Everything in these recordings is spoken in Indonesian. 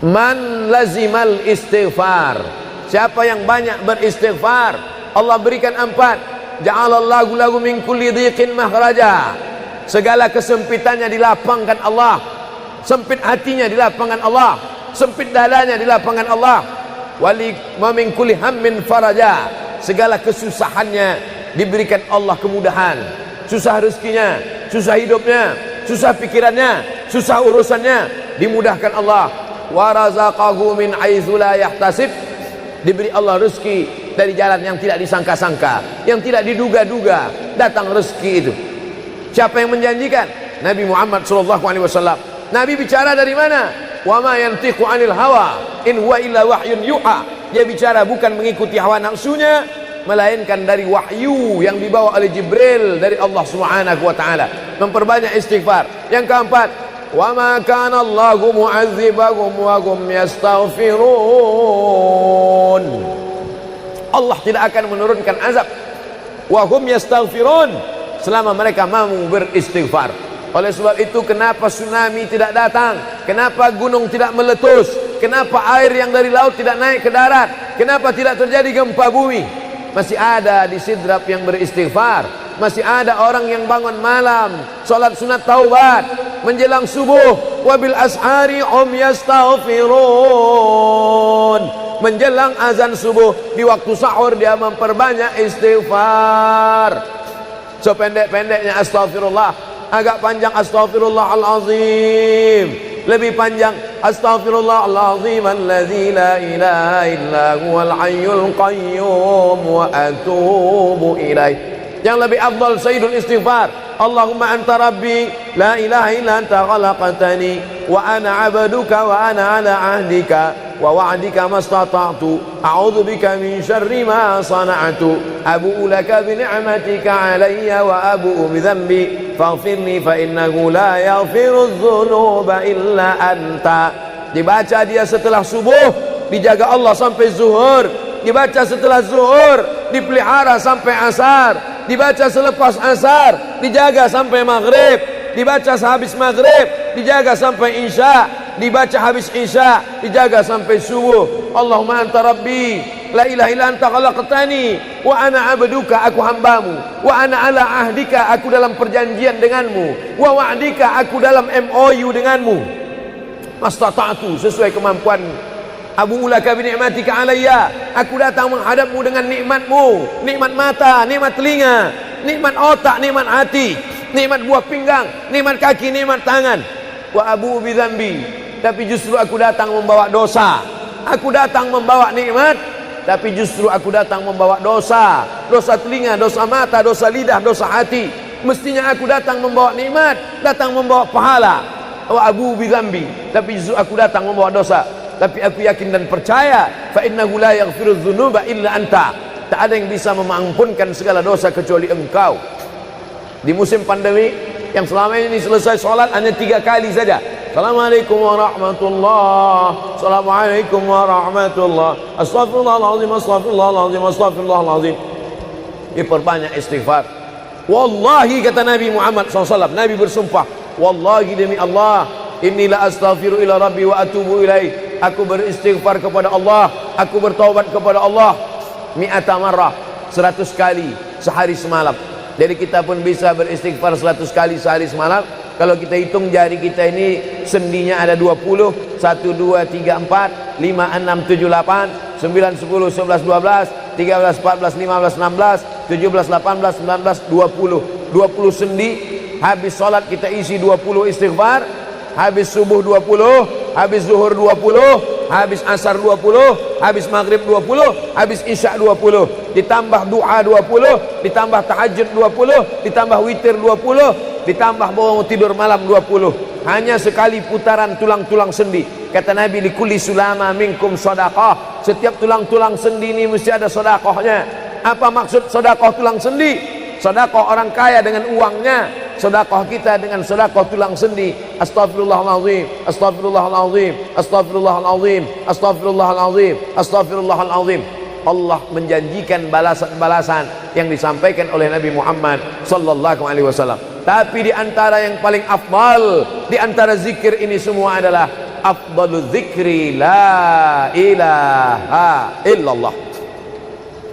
Man lazimal istighfar, siapa yang banyak beristighfar, Allah berikan 4. Ja'alallahu lahu min kulli dhiqin makhraja, segala kesempitannya dilapangkan Allah, sempit hatinya dilapangkan Allah, sempit dadanya dilapangkan Allah. Wali wa min kulli hammin faraja, segala kesusahannya diberikan Allah kemudahan. Susah rezekinya, susah hidupnya, susah pikirannya, susah urusannya, dimudahkan Allah. Wa razaqahu min haitsu la yahtasib, diberi Allah rezeki dari jalan yang tidak disangka-sangka, yang tidak diduga-duga, datang rezeki itu. Siapa yang menjanjikan? Nabi Muhammad SAW. Nabi bicara dari mana? Wa ma yantiqu 'anil hawa in huwa illa wahyun yuha. Dia bicara bukan mengikuti hawa nafsunya, melainkan dari wahyu yang dibawa oleh Jibril dari Allah Subhanahu wa taala. Memperbanyak istighfar. Yang keempat, wa ma kana Allahu mu'adzibahum wa hum yastaghfirun. Allah tidak akan menurunkan azab wa hum yastaghfirun selama mereka mampu beristighfar. Oleh sebab itu, kenapa tsunami tidak datang? Kenapa gunung tidak meletus? Kenapa air yang dari laut tidak naik ke darat? Kenapa tidak terjadi gempa bumi? Masih ada di Sidrap yang beristighfar. Masih ada orang yang bangun malam, salat sunat taubat menjelang subuh. Wabil ashari hum yastaghfirun. Menjelang azan subuh, di waktu sahur dia memperbanyak istighfar. Sependek-pendeknya astaghfirullah, agak panjang astaghfirullahalazim, lebih panjang astaghfirullahalazim alladzi la ilaha illa huwal hayyul qayyum wa atubu ilaih. Yang lebih afdal sayyidul istighfar, Allahumma anta rabbi la ilaha illa anta khalaqtani wa ana 'abduka wa ana 'ala 'ahdika wa wa'dika mastata'tu a'udzu bika min syarri ma sana'tu abu'u laka bi ni'matika 'alayya wa abu'u bi dhanbi faghfirli fa innahu la yaghfiru dzunuba illa anta. Dibaca dia setelah subuh, dijaga Allah sampai zuhur. Dibaca setelah zuhur, dipelihara sampai asar. Dibaca selepas asar, dijaga sampai maghrib. Dibaca sehabis maghrib, dijaga sampai isya. Dibaca habis isya, dijaga sampai subuh. Allahumma anta rabbi la ilaha illa anta khalaqtani wa ana 'abduka, aku hambamu, wa ana 'ala ahdika, aku dalam perjanjian denganmu, wa wa'dika, aku dalam MOU denganmu, mastata'tu, sesuai kemampuanmu. Abu ulaka bi ni'matika alayya, aku datang menghadapmu dengan nikmatmu, nikmat mata, nikmat telinga, nikmat otak, nikmat hati, nikmat buah pinggang, nikmat kaki, nikmat tangan. Wa abu bi dzambi, tapi justru aku datang membawa dosa. Aku datang membawa nikmat, tapi justru aku datang membawa dosa. Dosa telinga, dosa mata, dosa lidah, dosa hati. Mestinya aku datang membawa nikmat, datang membawa pahala. Wa abu bi dzambi, tapi justru aku datang membawa dosa. Tapi aku yakin dan percaya, fa innahu la yaghfiru dzunuba illa anta, tak ada yang bisa mengampunkan segala dosa kecuali engkau. Di musim pandemi yang selama ini selesai sholat hanya 3 kali saja. Assalamualaikum warahmatullah, assalamualaikum warahmatullah, astaghfirullahaladzim, astaghfirullahaladzim, astaghfirullahaladzim. Diperbanyak istighfar. Wallahi, kata Nabi Muhammad SAW, Nabi bersumpah, wallahi demi Allah, inni la astaghfiru ila rabbi wa atubu ilaih. Aku beristighfar kepada Allah, aku bertaubat kepada Allah mi'ata marrah, 100 kali sehari semalam. Jadi kita pun bisa beristighfar 100 kali sehari semalam. Kalau kita hitung jari kita ini sendinya ada 20, 1, 2, 3, 4, 5, 6, 7, 8, 9, 10, 11, 12, 13, 14, 15, 16, 17, 18, 19, 20. 20 sendi. Habis sholat kita isi 20 istighfar. Habis subuh 20, habis zuhur 20, habis asar 20, habis maghrib 20, habis isya 20, ditambah doa 20, ditambah tahajud 20, ditambah witir 20, ditambah bangun tidur malam 20. Hanya sekali putaran tulang-tulang sendi. Kata Nabi, likulli sulama minkum sedekah, setiap tulang-tulang sendi ini mesti ada sedekahnya. Apa maksud sedekah tulang sendi? Sedekah orang kaya dengan uangnya, sedekah kita dengan sedekah tulang sendi. Astaghfirullahalazim, astaghfirullahalazim, astaghfirullahalazim, astaghfirullahalazim, astaghfirullahalazim. Allah menjanjikan balasan-balasan yang disampaikan oleh Nabi Muhammad sallallahu alaihi wasallam. Tapi di antara yang paling afdal di antara zikir ini semua adalah afdalu dzikri la ilaha illallah.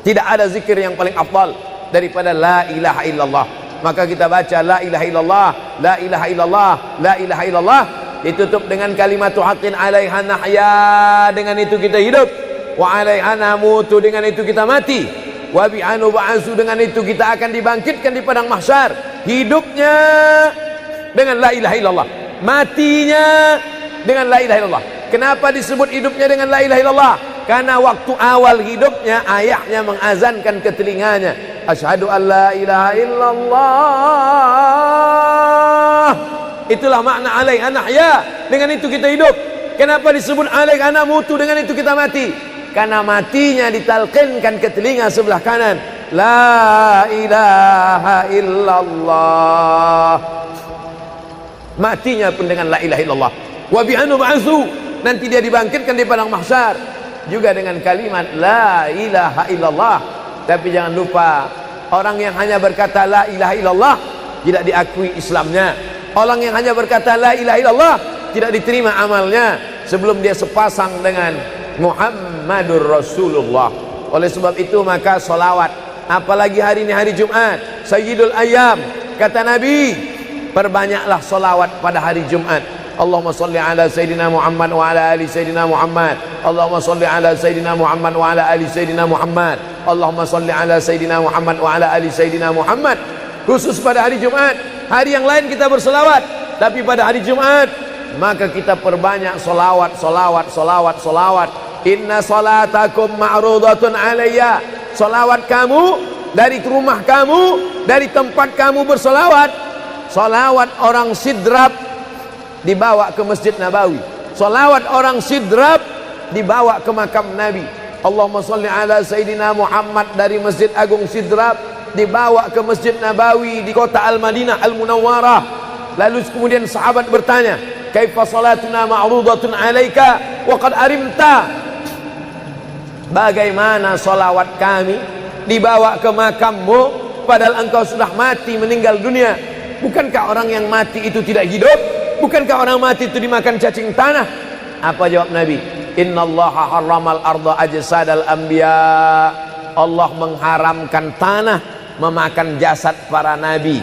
Tidak ada zikir yang paling afdal daripada la ilaha illallah. Maka kita baca la ilaha illallah, la ilaha illallah, la ilaha illallah, ditutup dengan kalimatu haqqin 'alaiha nahya, dengan itu kita hidup, wa 'alaiha namutu, dengan itu kita mati, wa bi'anu ba'su, dengan itu kita akan dibangkitkan di padang mahsyar. Hidupnya dengan la ilaha illallah, matinya dengan la ilaha illallah. Kenapa disebut hidupnya dengan la ilaha illallah? Karena waktu awal hidupnya ayahnya mengazankan ke telinganya, asyhadu an la ilaha illallah. Itulah makna alaiha nahya, dengan itu kita hidup. Kenapa disebut alaiha namutu, dengan itu kita mati? Karena matinya ditalqinkan ke telinga sebelah kanan, la ilaha illallah. Matinya pun dengan la ilaha illallah. Wa bi'anu ba'su, nanti dia dibangkitkan di padang mahsyar juga dengan kalimat la ilaha illallah. Tapi jangan lupa, orang yang hanya berkata la ilaha illallah tidak diakui Islamnya. Orang yang hanya berkata la ilaha illallah tidak diterima amalnya sebelum dia sepasang dengan Muhammadur Rasulullah. Oleh sebab itu maka solawat, apalagi hari ini hari Jumat, Sayyidul Ayyam, kata Nabi, perbanyaklah solawat pada hari Jumat. Allahumma salli ala Sayyidina Muhammad wa ala ali Sayyidina Muhammad. Allahumma salli ala Sayyidina Muhammad wa ala ali Sayyidina Muhammad. Allahumma salli ala Sayyidina Muhammad wa ala ali Sayyidina Muhammad. Khusus pada hari Jumat. Hari yang lain kita berselawat, tapi pada hari Jumat maka kita perbanyak solawat, solawat, solawat, solawat. Inna salatakum ma'rudatun alayya. Solawat kamu dari rumah kamu, dari tempat kamu bersolawat. Solawat orang sidrap dibawa ke Masjid Nabawi. Salawat orang sidrap dibawa ke makam Nabi. Allahumma salli ala Sayyidina Muhammad dari Masjid Agung Sidrap dibawa ke Masjid Nabawi di kota Al-Madinah Al-Munawwarah. Lalu kemudian sahabat bertanya, kaifa salatuna ma'rudatun alaika wa qad arimta? Bagaimana salawat kami dibawa ke makammu padahal engkau sudah mati, meninggal dunia? Bukankah orang yang mati itu tidak hidup? Bukankah orang mati itu dimakan cacing tanah? Apa jawab Nabi? Innallaha harramal arda ajsadal anbiya. Allah mengharamkan tanah memakan jasad para nabi.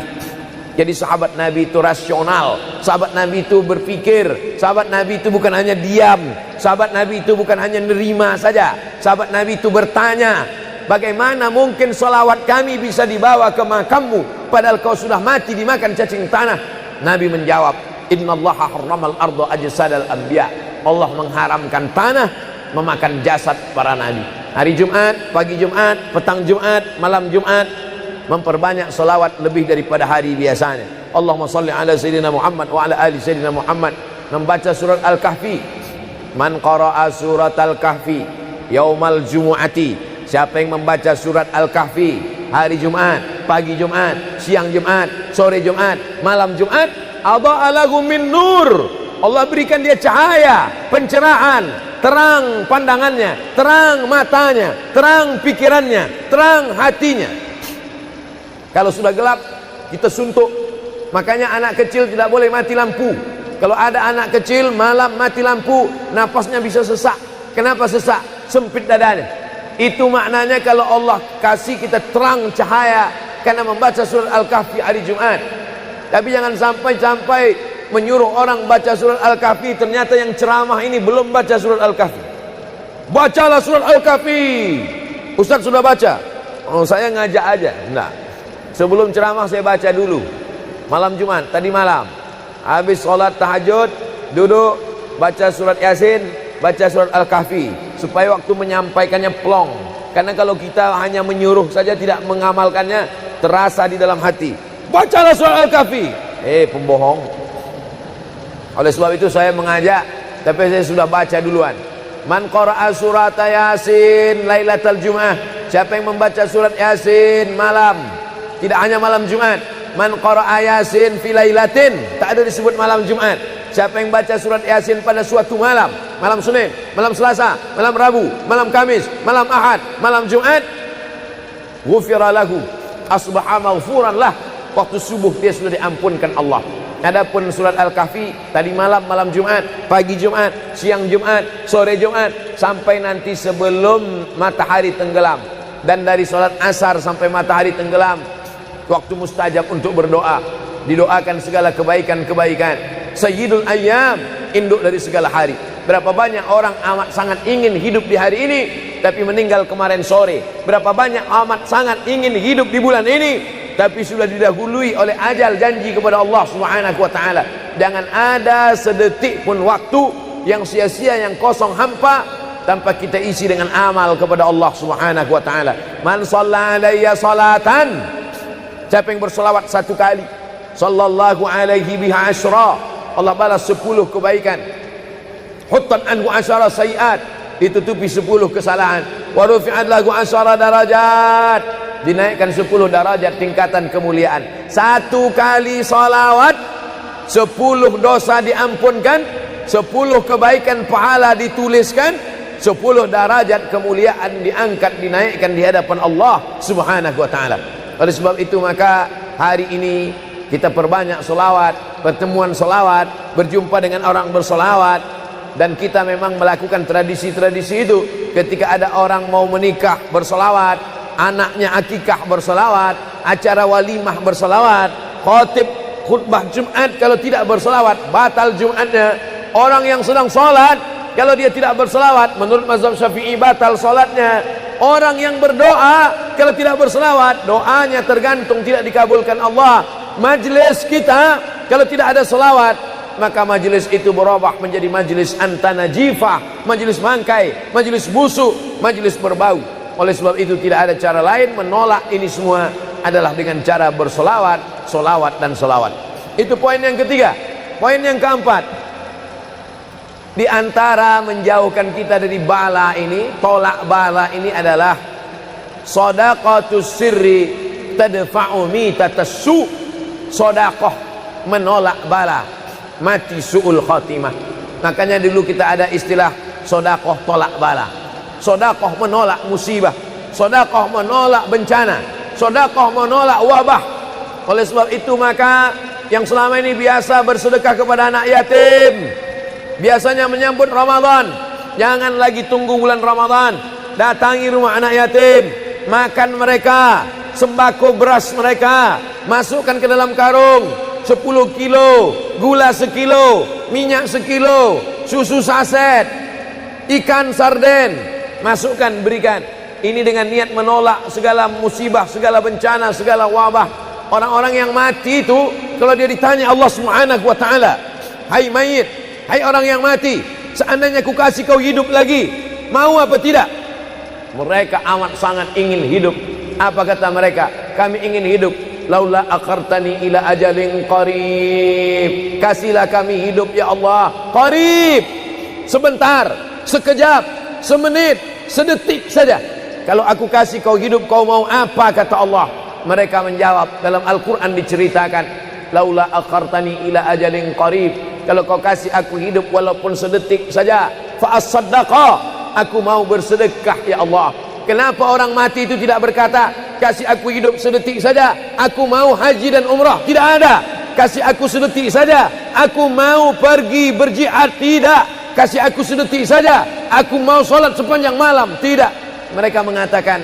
Jadi sahabat Nabi itu rasional. Sahabat Nabi itu berpikir. Sahabat Nabi itu bukan hanya diam. Sahabat Nabi itu bukan hanya nerima saja. Sahabat Nabi itu bertanya, bagaimana mungkin salawat kami bisa dibawa ke makammu padahal kau sudah mati dimakan cacing tanah? Nabi menjawab, innallaha harramal arda ajsadal anbiya. Allah mengharamkan tanah memakan jasad para nabi. Hari Jumat, pagi Jumat, petang Jumat, malam Jumat, memperbanyak salawat lebih daripada hari biasanya. Allahumma salli ala Sayyidina Muhammad wa ala ali Sayyidina Muhammad. Membaca surat Al-Kahfi. Man qara'a surat Al-Kahfi yaumal jumu'ati. Siapa yang membaca surat Al-Kahfi hari Jumat, pagi Jumat, siang Jumat, sore Jumat, malam Jumat, adha'a lahu min nur. Allah berikan dia cahaya, pencerahan, terang pandangannya, terang matanya, terang pikirannya, terang hatinya. Kalau sudah gelap, kita suntuk. Makanya anak kecil tidak boleh mati lampu. Kalau ada anak kecil malam mati lampu, napasnya bisa sesak. Kenapa sesak? Sempit dadanya. Itu maknanya kalau Allah kasih kita terang cahaya karena membaca surat Al-Kahfi hari Jumat. Tapi jangan sampai menyuruh orang baca surat Al-Kahfi, ternyata yang ceramah ini belum baca surat Al-Kahfi. Bacalah surat Al-Kahfi. Ustaz sudah baca? Oh, saya ngajak aja. Enggak. Sebelum ceramah saya baca dulu. Malam Jumat, tadi malam. Habis sholat tahajud, duduk, baca surat Yasin, baca surat Al-Kahfi. Supaya waktu menyampaikannya plong. Karena kalau kita hanya menyuruh saja tidak mengamalkannya, terasa di dalam hati. Bacalah surat Al-Kahfi. Pembohong. Oleh sebab itu saya mengajak, tapi saya sudah baca duluan. Man qara'a surat Yasin lailatal Jum'ah. Siapa yang membaca surat Yasin malam, tidak hanya malam Jumat. Man qara'a Yasin fi lailatin, tak ada disebut malam Jumat. Siapa yang baca surat Yasin pada suatu malam, malam Senin, malam Selasa, malam Rabu, malam Kamis, malam Ahad, malam Jumat, ghufira lahu, asbaha maghfuran lah. Waktu subuh dia sudah diampunkan Allah. Adapun surat Al-Kahfi tadi malam, malam Jumat, pagi Jumat, siang Jumat, sore Jumat, sampai nanti sebelum matahari tenggelam. Dan dari salat asar sampai matahari tenggelam, waktu mustajab untuk berdoa, didoakan segala kebaikan-kebaikan. Sayyidul ayyam, induk dari segala hari. Berapa banyak orang amat sangat ingin hidup di hari ini, tapi meninggal kemarin sore. Berapa banyak amat sangat ingin hidup di bulan ini, tapi sudah didahului oleh ajal, janji kepada Allah Subhanahu wa taala. Jangan ada sedetik pun waktu yang sia-sia, yang kosong hampa tanpa kita isi dengan amal kepada Allah Subhanahu wa taala. Man shalla alayya salatan, siapa yang bersolawat satu kali, sallallahu alaihi biha asyra, Allah balas 10 kebaikan. Huttan anhu asyara sayiat, ditutupi 10 kesalahan. Wa rufi'at lahu asyara darajat, dinaikkan 10 darajat tingkatan kemuliaan. Satu kali salawat 10 dosa diampunkan, 10 kebaikan pahala dituliskan, 10 derajat kemuliaan diangkat, dinaikkan di hadapan Allah Subhanahu wa taala. Oleh sebab itu maka hari ini kita perbanyak solawat, pertemuan solawat, berjumpa dengan orang bersolawat. Dan kita memang melakukan tradisi-tradisi itu. Ketika ada orang mau menikah bersolawat, anaknya akikah bersolawat, acara walimah bersolawat, khotib khutbah Jumat kalau tidak bersolawat batal Jumatnya. Orang yang sedang sholat kalau dia tidak bersolawat, menurut mazhab Syafi'i batal sholatnya. Orang yang berdoa kalau tidak bersolawat, doanya tergantung tidak dikabulkan Allah. Majlis kita kalau tidak ada solawat, maka majlis itu berubah menjadi majlis antanajifah, majlis mangkai, majlis busuk, majlis berbau. Oleh sebab itu tidak ada cara lain menolak ini semua adalah dengan cara bersolawat, solawat dan solawat. Itu poin yang ketiga. Poin yang keempat, di antara menjauhkan kita dari bala ini, tolak bala ini adalah shadaqatus sirri tadfa'u mitatassu. Sedekah menolak bala, mati su'ul khatimah. Makanya dulu kita ada istilah sedekah tolak bala. Sedekah menolak musibah, sedekah menolak bencana, sedekah menolak wabah. Oleh sebab itu maka yang selama ini biasa bersedekah kepada anak yatim, biasanya menyambut Ramadan, jangan lagi tunggu bulan Ramadan, datangi rumah anak yatim, makan mereka, sembako beras mereka, masukkan ke dalam karung 10 kilo, gula sekilo, minyak sekilo, susu saset, ikan sarden, masukkan, berikan. Ini dengan niat menolak segala musibah, segala bencana, segala wabah. Orang-orang yang mati itu kalau dia ditanya Allah Subhanahu wa taala, hai mayit, hai orang yang mati, seandainya ku kasih kau hidup lagi, mau apa tidak? Mereka amat sangat ingin hidup. Apa kata mereka? Kami ingin hidup. Laula aqartani ila ajalin qarib, kasihlah kami hidup ya Allah qarib, sebentar, sekejap, semenit, sedetik saja. Kalau aku kasih kau hidup, kau mau apa? Kata Allah. Mereka menjawab, dalam Al-Quran diceritakan, laula aqartani ila ajalin qarib, kalau kau kasih aku hidup walaupun sedetik saja, fa as-saddaqa, aku mau bersedekah ya Allah. Kenapa orang mati itu tidak berkata, kasih aku hidup sedetik saja, aku mau haji dan umrah? Tidak ada. Kasih aku sedetik saja, aku mau pergi berjihad? Tidak. Kasih aku sedetik saja, aku mau sholat sepanjang malam? Tidak. Mereka mengatakan,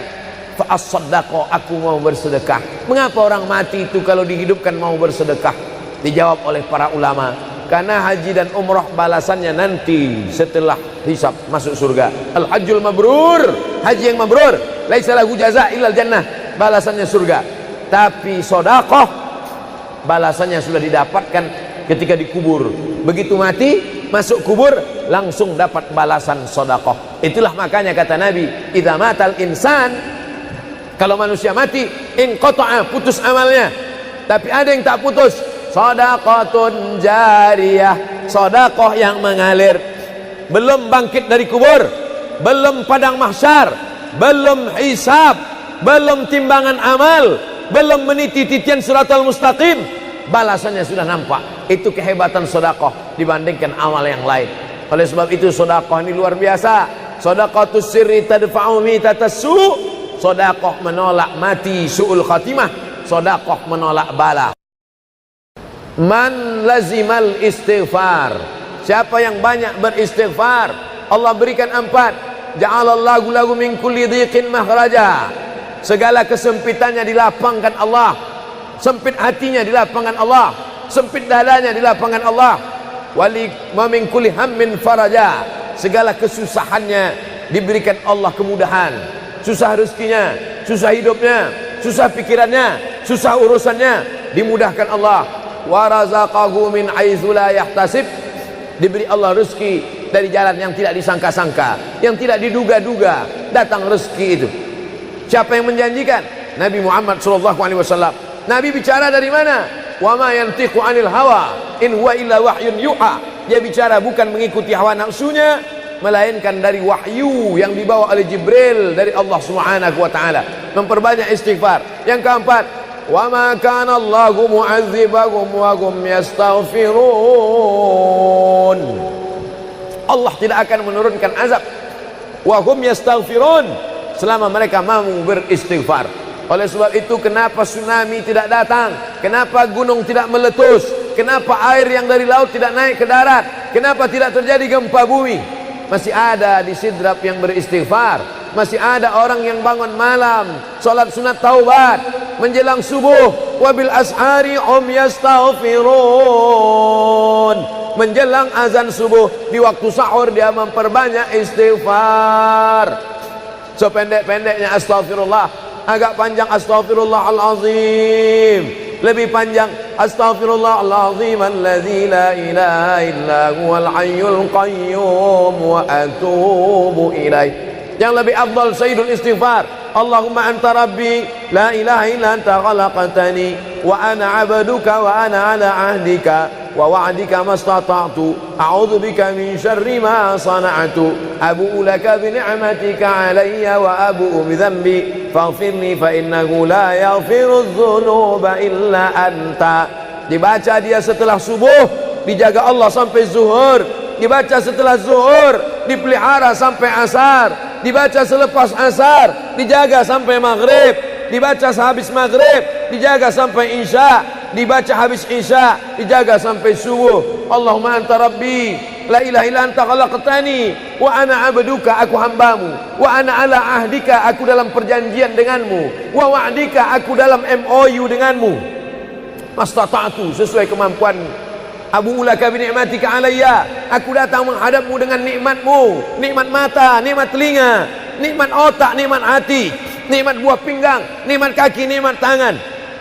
fa'as-saddaqa, aku mau bersedekah. Mengapa orang mati itu kalau dihidupkan mau bersedekah? Dijawab oleh para ulama, karena haji dan umrah balasannya nanti setelah hisab masuk surga. Al-hajjul mabrur, haji yang mabrur, laisa lahu jaza illal jannah, balasannya surga. Tapi sedekah balasannya sudah didapatkan ketika dikubur. Begitu mati masuk kubur langsung dapat balasan sedekah. Itulah makanya kata Nabi, idza matal insan, kalau manusia mati, inqata'a, putus amalnya. Tapi ada yang tak putus, shadaqatun jariyah, sedekah yang mengalir. Belum bangkit dari kubur, belum padang mahsyar, belum hisab, belum timbangan amal, belum meniti titian siratal mustaqim, balasannya sudah nampak. Itu kehebatan sedekah dibandingkan amal yang lain. Oleh sebab itu sedekah ini luar biasa. Shadaqatus sirri tadfa'u mitatassu, sedekah menolak mati su'ul khatimah, sedekah menolak bala. Man lazimal istighfar, siapa yang banyak beristighfar, Allah berikan 4. Ja'alallahu lahu min kulli dhiqin makhraja, segala kesempitannya dilapangkan Allah, sempit hatinya dilapangkan Allah, sempit dadanya dilapangkan Allah. Wali min kulli hammin faraja, segala kesusahannya diberikan Allah kemudahan. Susah rezekinya, susah hidupnya, susah pikirannya, susah urusannya, dimudahkan Allah. Wa razaqahu min haitsu la yahtasib, diberi Allah rezeki dari jalan yang tidak disangka-sangka, yang tidak diduga-duga, datang rezeki itu. Siapa yang menjanjikan? Nabi Muhammad SAW. Nabi bicara dari mana? Wa ma yantiqu 'anil hawa in huwa illa wahyun yuha. Dia bicara bukan mengikuti hawa nafsunya, melainkan dari wahyu yang dibawa oleh Jibril dari Allah Subhanahu wa taala. Memperbanyak istighfar. Yang keempat, wa ma kana Allahu mu'adzibahum wa hum yastaghfirun. Allah tidak akan menurunkan azab wa hum yastaghfirun selama mereka mampu beristighfar. Oleh sebab itu, kenapa tsunami tidak datang? Kenapa gunung tidak meletus? Kenapa air yang dari laut tidak naik ke darat? Kenapa tidak terjadi gempa bumi? Masih ada di Sidrap yang beristighfar. Masih ada orang yang bangun malam, salat sunat taubat menjelang subuh. Wabil ashari yastaghfirun. Menjelang azan subuh, di waktu sahur dia memperbanyak istighfar. Sependek-pendeknya astaghfirullah, agak panjang astaghfirullahalazim, lebih panjang astaghfirullahalazim alladzi la ilaha illa huwal hayyul qayyum wa atubu ilaih. Yang lebih afdal sayyidul istighfar, Allahumma anta rabbi la ilaha illa anta khalaqtani wa ana 'abduka wa ana 'ala 'ahdika wa wa'dika mastata'tu a'udzu bika min syarri ma sana'tu abu'u laka bi ni'matika 'alayya wa abu'u bi dhanbi faghfirli fa innahu la yaghfiru dzunuba illa anta. Dibaca dia setelah subuh, dijaga Allah sampai zuhur. Dibaca setelah zuhur, dipelihara sampai asar. Dibaca selepas asar, dijaga sampai maghrib. Dibaca sehabis maghrib, dijaga sampai isya. Dibaca habis isya, dijaga sampai subuh. Allahumma anta rabbi la ilaha illa anta khalaqtani wa ana 'abduka, aku hambamu, wa ana 'ala ahdika, aku dalam perjanjian denganmu, wa wa'dika, aku dalam MOU denganmu, mastata'tu, sesuai kemampuanmu, abu'u laka bi ni'matika 'alayya, aku datang menghadapmu dengan nikmatmu, nikmat mata, nikmat telinga, nikmat otak, nikmat hati, nikmat buah pinggang, nikmat kaki, nikmat tangan.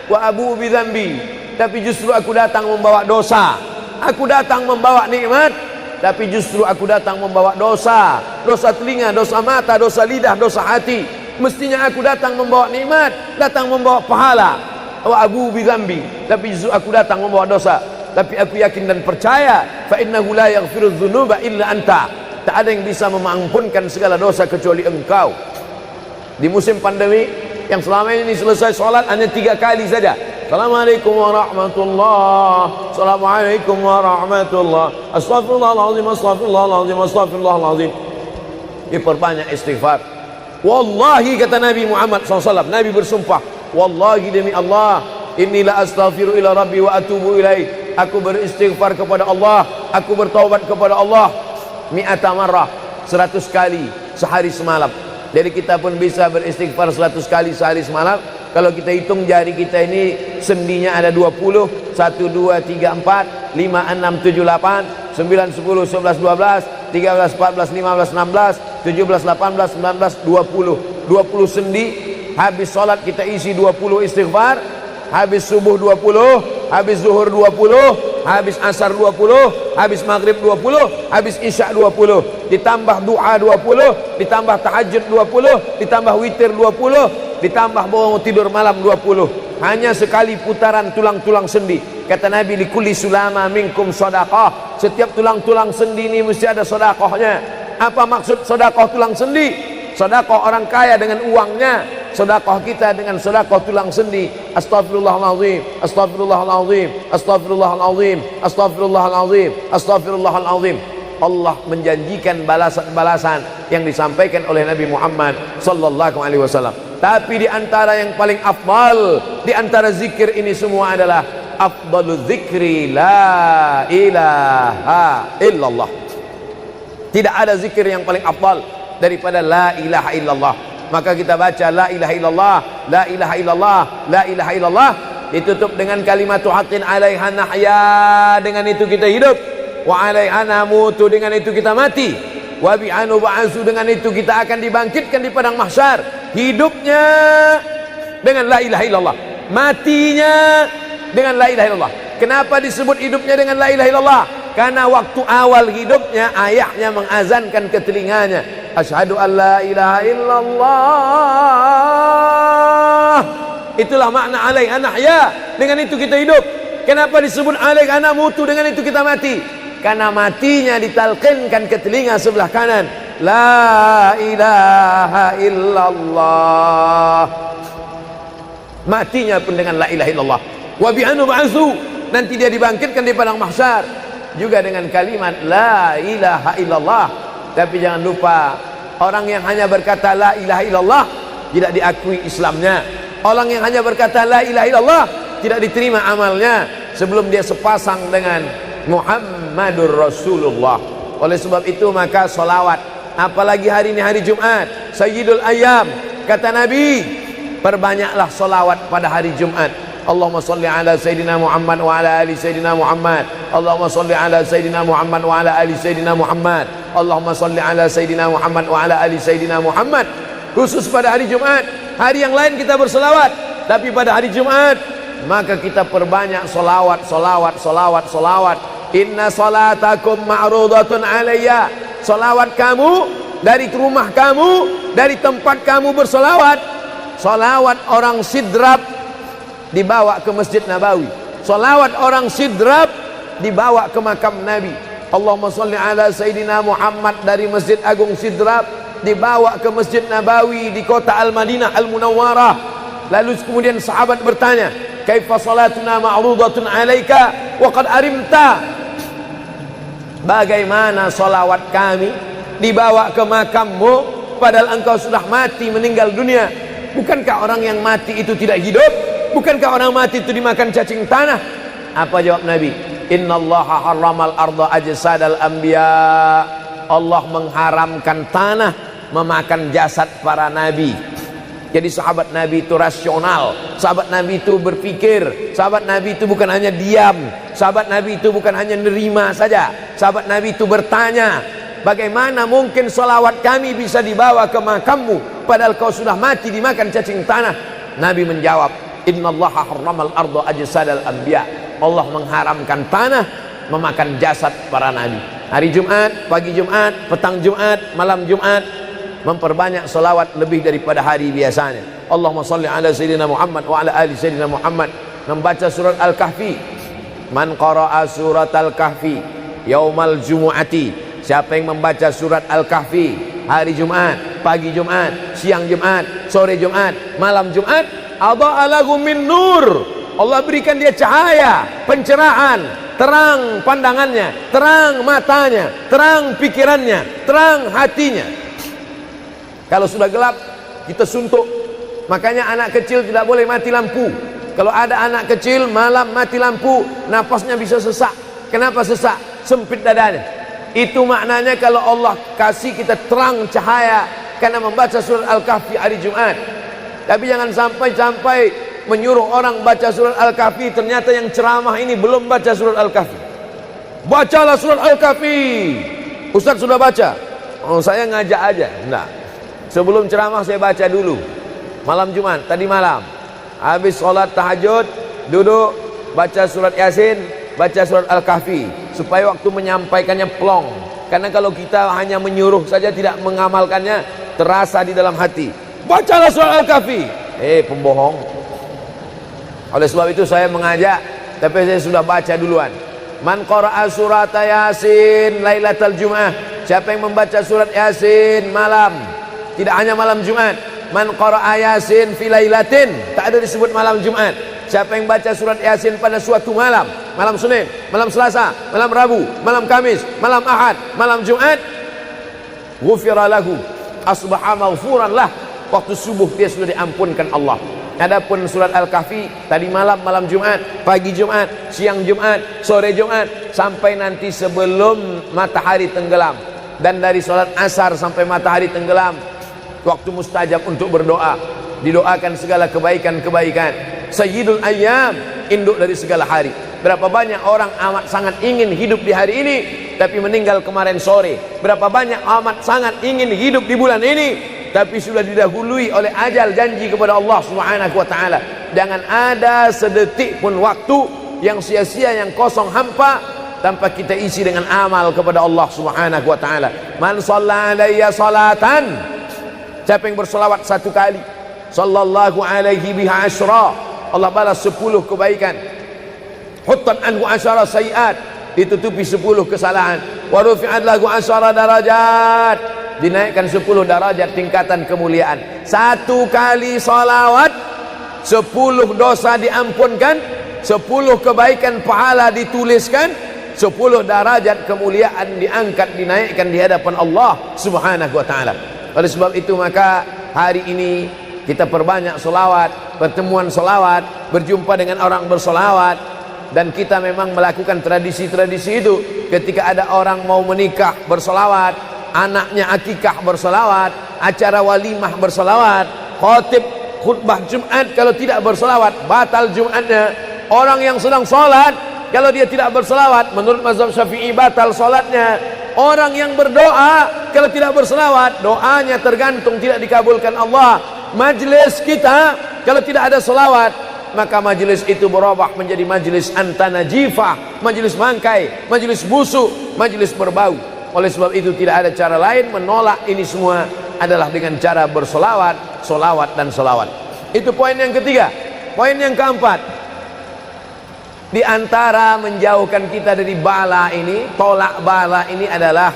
Wa abu'u bi dzambi, tapi justru aku datang membawa dosa. Aku datang membawa nikmat, tapi justru aku datang membawa dosa. Dosa telinga, dosa mata, dosa lidah, dosa hati. Mestinya aku datang membawa nikmat, datang membawa pahala. Wa abu bi dzambi, tapi justru aku datang membawa dosa. Tapi aku yakin dan percaya, fa innahu la yaghfiru dzunuba illa anta. Tak ada yang bisa mengampunkan segala dosa kecuali engkau. Di musim pandemi yang selama ini selesai sholat hanya 3 kali saja. Assalamualaikum warahmatullah, Assalamualaikum warahmatullah, Astaghfirullahaladzim, Astaghfirullahaladzim, Astaghfirullahaladzim. Diperbanyak istighfar. Wallahi, kata Nabi Muhammad SAW, Nabi bersumpah, wallahi demi Allah, inilah astaghfiru ila rabbi wa atubu ilaih. Aku beristighfar kepada Allah, aku bertaubat kepada Allah, mi'ata marrah, 100 kali sehari semalam. Jadi kita pun bisa beristighfar 100 kali sehari semalam. Kalau kita hitung jari kita ini sendinya ada 20, 1, 2, 3, 4, 5, 6, 7, 8, 9, 10, 11, 12, 13, 14, 15, 16, 17, 18, 19, 20. 20 sendi. Habis sholat kita isi 20 istighfar. Habis subuh 20, habis zuhur 20, habis asar 20, habis maghrib 20, habis isya 20, ditambah doa 20, ditambah tahajud 20, ditambah witir 20, ditambah bangun tidur malam 20. Hanya sekali putaran tulang-tulang sendi. Kata Nabi, likulli sulama minkum sedekah. Setiap tulang-tulang sendi ini mesti ada sedekahnya. Apa maksud sedekah tulang sendi? Sedekah orang kaya dengan uangnya, sedekah kita dengan sedekah tulang sendi. Astaghfirullahalazim, astaghfirullahalazim, astaghfirullahalazim, astaghfirullahalazim, astaghfirullahalazim. Allah menjanjikan balasan-balasan yang disampaikan oleh Nabi Muhammad sallallahu alaihi wasallam. Tapi di antara yang paling afdal di antara zikir ini semua adalah afdalul zikri la ilaha illallah. Tidak ada zikir yang paling afdal daripada la ilaha illallah. Maka kita baca la ilaha illallah, la ilaha illallah, la ilaha illallah, ditutup dengan kalimatu haqqin 'alaiha nahya, dengan itu kita hidup, wa 'alaiha namutu, dengan itu kita mati, wa bi'anu ba'su, dengan itu kita akan dibangkitkan di padang mahsyar. Hidupnya dengan la ilaha illallah, matinya dengan la ilaha illallah. Kenapa disebut hidupnya dengan la ilaha illallah? Karena waktu awal hidupnya ayahnya mengazankan ke telinganya, asyhadu an la ilaha illallah. Itulah makna alaiha nahya, dengan itu kita hidup. Kenapa disebut alaiha namutu, dengan itu kita mati? Karena matinya ditalqinkan ke telinga sebelah kanan, la ilaha illallah. Matinya pun dengan la ilaha illallah. Wa bi'anu ba'su, nanti dia dibangkitkan di padang mahsyar juga dengan kalimat la ilaha illallah. Tapi jangan lupa, orang yang hanya berkata la ilaha illallah tidak diakui Islamnya. Orang yang hanya berkata la ilaha illallah tidak diterima amalnya sebelum dia sepasang dengan Muhammadur Rasulullah. Oleh sebab itu maka solawat, apalagi hari ini hari Jumat, Sayyidul Ayyam, kata Nabi, perbanyaklah solawat pada hari Jumat. Allahumma salli ala Sayyidina Muhammad wa ala ali Sayyidina Muhammad. Allahumma salli ala Sayyidina Muhammad wa ala ali Sayyidina Muhammad. Allahumma salli ala Sayyidina Muhammad wa ala ali Sayyidina Muhammad. Khusus pada hari Jumat. Hari yang lain kita berselawat, tapi pada hari Jumat maka kita perbanyak solawat, solawat, solawat, solawat. Inna salatakum ma'rudatun alayya. Solawat kamu dari rumah kamu, dari tempat kamu bersolawat. Solawat orang sidrap dibawa ke Masjid Nabawi. Salawat orang sidrap dibawa ke makam Nabi. Allahumma salli ala Sayyidina Muhammad dari Masjid Agung Sidrap dibawa ke Masjid Nabawi di kota Al-Madinah Al-Munawwarah. Lalu kemudian sahabat bertanya, kaifa salatuna ma'rudatun alaika wa qad arimta? Bagaimana salawat kami dibawa ke makammu padahal engkau sudah mati, meninggal dunia? Bukankah orang yang mati itu tidak hidup? Bukankah orang mati itu dimakan cacing tanah? Apa jawab Nabi? Innallaha harramal arda ajsadal anbiya. Allah mengharamkan tanah memakan jasad para nabi. Jadi sahabat Nabi itu rasional, sahabat Nabi itu berpikir, sahabat Nabi itu bukan hanya diam, sahabat Nabi itu bukan hanya nerima saja, sahabat Nabi itu bertanya, bagaimana mungkin salawat kami bisa dibawa ke makammu padahal kau sudah mati dimakan cacing tanah? Nabi menjawab, innallaha harramal arda ajsadal anbiya. Allah mengharamkan tanah memakan jasad para nabi. Hari Jumat, pagi Jumat, petang Jumat, malam Jumat, memperbanyak salawat lebih daripada hari biasanya. Allahumma salli ala Sayyidina Muhammad wa ala ali Sayyidina Muhammad. Membaca surat Al-Kahfi. Man qara'a surat Al-Kahfi yaumal jumu'ati. Siapa yang membaca surat Al-Kahfi hari Jumat, pagi Jumat, siang Jumat, sore Jumat, malam Jumat, adha'a lahu min nur. Allah berikan dia cahaya, pencerahan, terang pandangannya, terang matanya, terang pikirannya, terang hatinya. Kalau sudah gelap, kita suntuk. Makanya anak kecil tidak boleh mati lampu. Kalau ada anak kecil malam mati lampu, napasnya bisa sesak. Kenapa sesak? Sempit dadanya. Itu maknanya kalau Allah kasih kita terang cahaya karena membaca surat Al-Kahfi hari Jumat. Tapi jangan sampai menyuruh orang baca surat Al-Kahfi, ternyata yang ceramah ini belum baca surat Al-Kahfi. Bacalah surat Al-Kahfi. Ustaz sudah baca? Oh, saya ngajak aja. Enggak. Sebelum ceramah saya baca dulu. Malam Jumat, tadi malam. Habis sholat tahajud, duduk, baca surat Yasin, baca surat Al-Kahfi. Supaya waktu menyampaikannya plong. Karena kalau kita hanya menyuruh saja tidak mengamalkannya, terasa di dalam hati. Bacalah surat Al-Kahfi. Pembohong. Oleh sebab itu saya mengajak, tapi saya sudah baca duluan. Man qara'a surat Yasin lailatal Jum'ah. Siapa yang membaca surat Yasin malam, tidak hanya malam Jumat. Man qara'a Yasin fi lailatin, tak ada disebut malam Jumat. Siapa yang baca surat Yasin pada suatu malam, malam Senin, malam Selasa, malam Rabu, malam Kamis, malam Ahad, malam Jumat, ghufira lahu, asbaha maghfuran lah. Waktu subuh dia sudah diampunkan Allah. Adapun surat Al-Kahfi tadi malam, malam Jumat, pagi Jumat, siang Jumat, sore Jumat, sampai nanti sebelum matahari tenggelam. Dan dari salat asar sampai matahari tenggelam, waktu mustajab untuk berdoa. Didoakan segala kebaikan-kebaikan. Sayyidul ayyam, induk dari segala hari. Berapa banyak orang amat sangat ingin hidup di hari ini, tapi meninggal kemarin sore. Berapa banyak amat sangat ingin hidup di bulan ini, tapi sudah didahului oleh ajal, janji kepada Allah Subhanahu wa taala. Jangan ada sedetik pun waktu yang sia-sia, yang kosong hampa tanpa kita isi dengan amal kepada Allah Subhanahu wa taala. Man shalla alayya salatan, siapa yang bersolawat satu kali, sallallahu alaihi biha asyra, Allah balas 10 kebaikan. Huttan anhu asyara sayiat, ditutupi 10 kesalahan. Wa rufi'at lahu asyara darajat, dinaikkan 10 darajat tingkatan kemuliaan. Satu kali salawat 10 dosa diampunkan, 10 kebaikan pahala dituliskan, 10 derajat kemuliaan diangkat, dinaikkan di hadapan Allah Subhanahu wa taala. Oleh sebab itu maka hari ini kita perbanyak solawat, pertemuan solawat, berjumpa dengan orang bersolawat. Dan kita memang melakukan tradisi-tradisi itu. Ketika ada orang mau menikah bersolawat, anaknya akikah bersolawat, acara walimah bersolawat, khotib khutbah Jumat kalau tidak bersolawat batal Jumatnya. Orang yang sedang sholat kalau dia tidak bersolawat, menurut mazhab Syafi'i batal sholatnya. Orang yang berdoa kalau tidak bersolawat, doanya tergantung tidak dikabulkan Allah. Majlis kita kalau tidak ada solawat, maka majlis itu berubah menjadi majlis antanajifah, majlis mangkai, majlis busuk, majlis berbau. Oleh sebab itu tidak ada cara lain menolak ini semua adalah dengan cara bersolawat, solawat dan solawat. Itu poin yang ketiga. Poin yang keempat, di antara menjauhkan kita dari bala ini, tolak bala ini adalah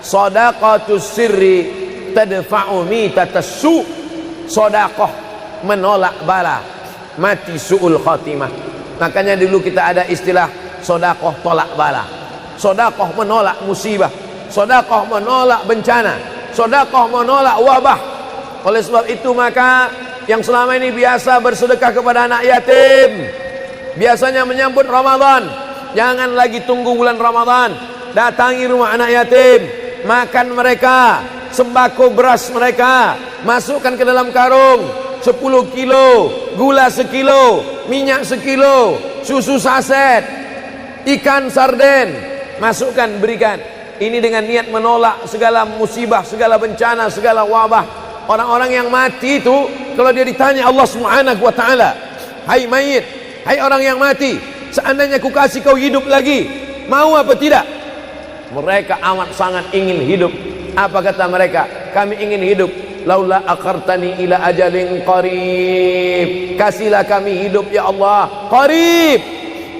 shadaqatus sirri tadfa'u mitatas su. Sedekah menolak bala, mati su'ul khatimah. Makanya dulu kita ada istilah sedekah tolak bala. Sedekah menolak musibah, sedekah menolak bencana, sedekah menolak wabah. Oleh sebab itu maka yang selama ini biasa bersedekah kepada anak yatim, biasanya menyambut Ramadan, jangan lagi tunggu bulan Ramadan, datangi rumah anak yatim, makan mereka, sembako beras mereka, masukkan ke dalam karung 10 kilo, gula sekilo, minyak sekilo, susu saset, ikan sarden, masukkan, berikan. Ini dengan niat menolak segala musibah, segala bencana, segala wabah. Orang-orang yang mati itu kalau dia ditanya Allah Subhanahu wa taala, hai mayit, hai orang yang mati, seandainya ku kasih kau hidup lagi, mau apa tidak? Mereka amat sangat ingin hidup. Apa kata mereka? Kami ingin hidup. Laula akhartani ila ajalin qarib, kasihlah kami hidup ya Allah qarib,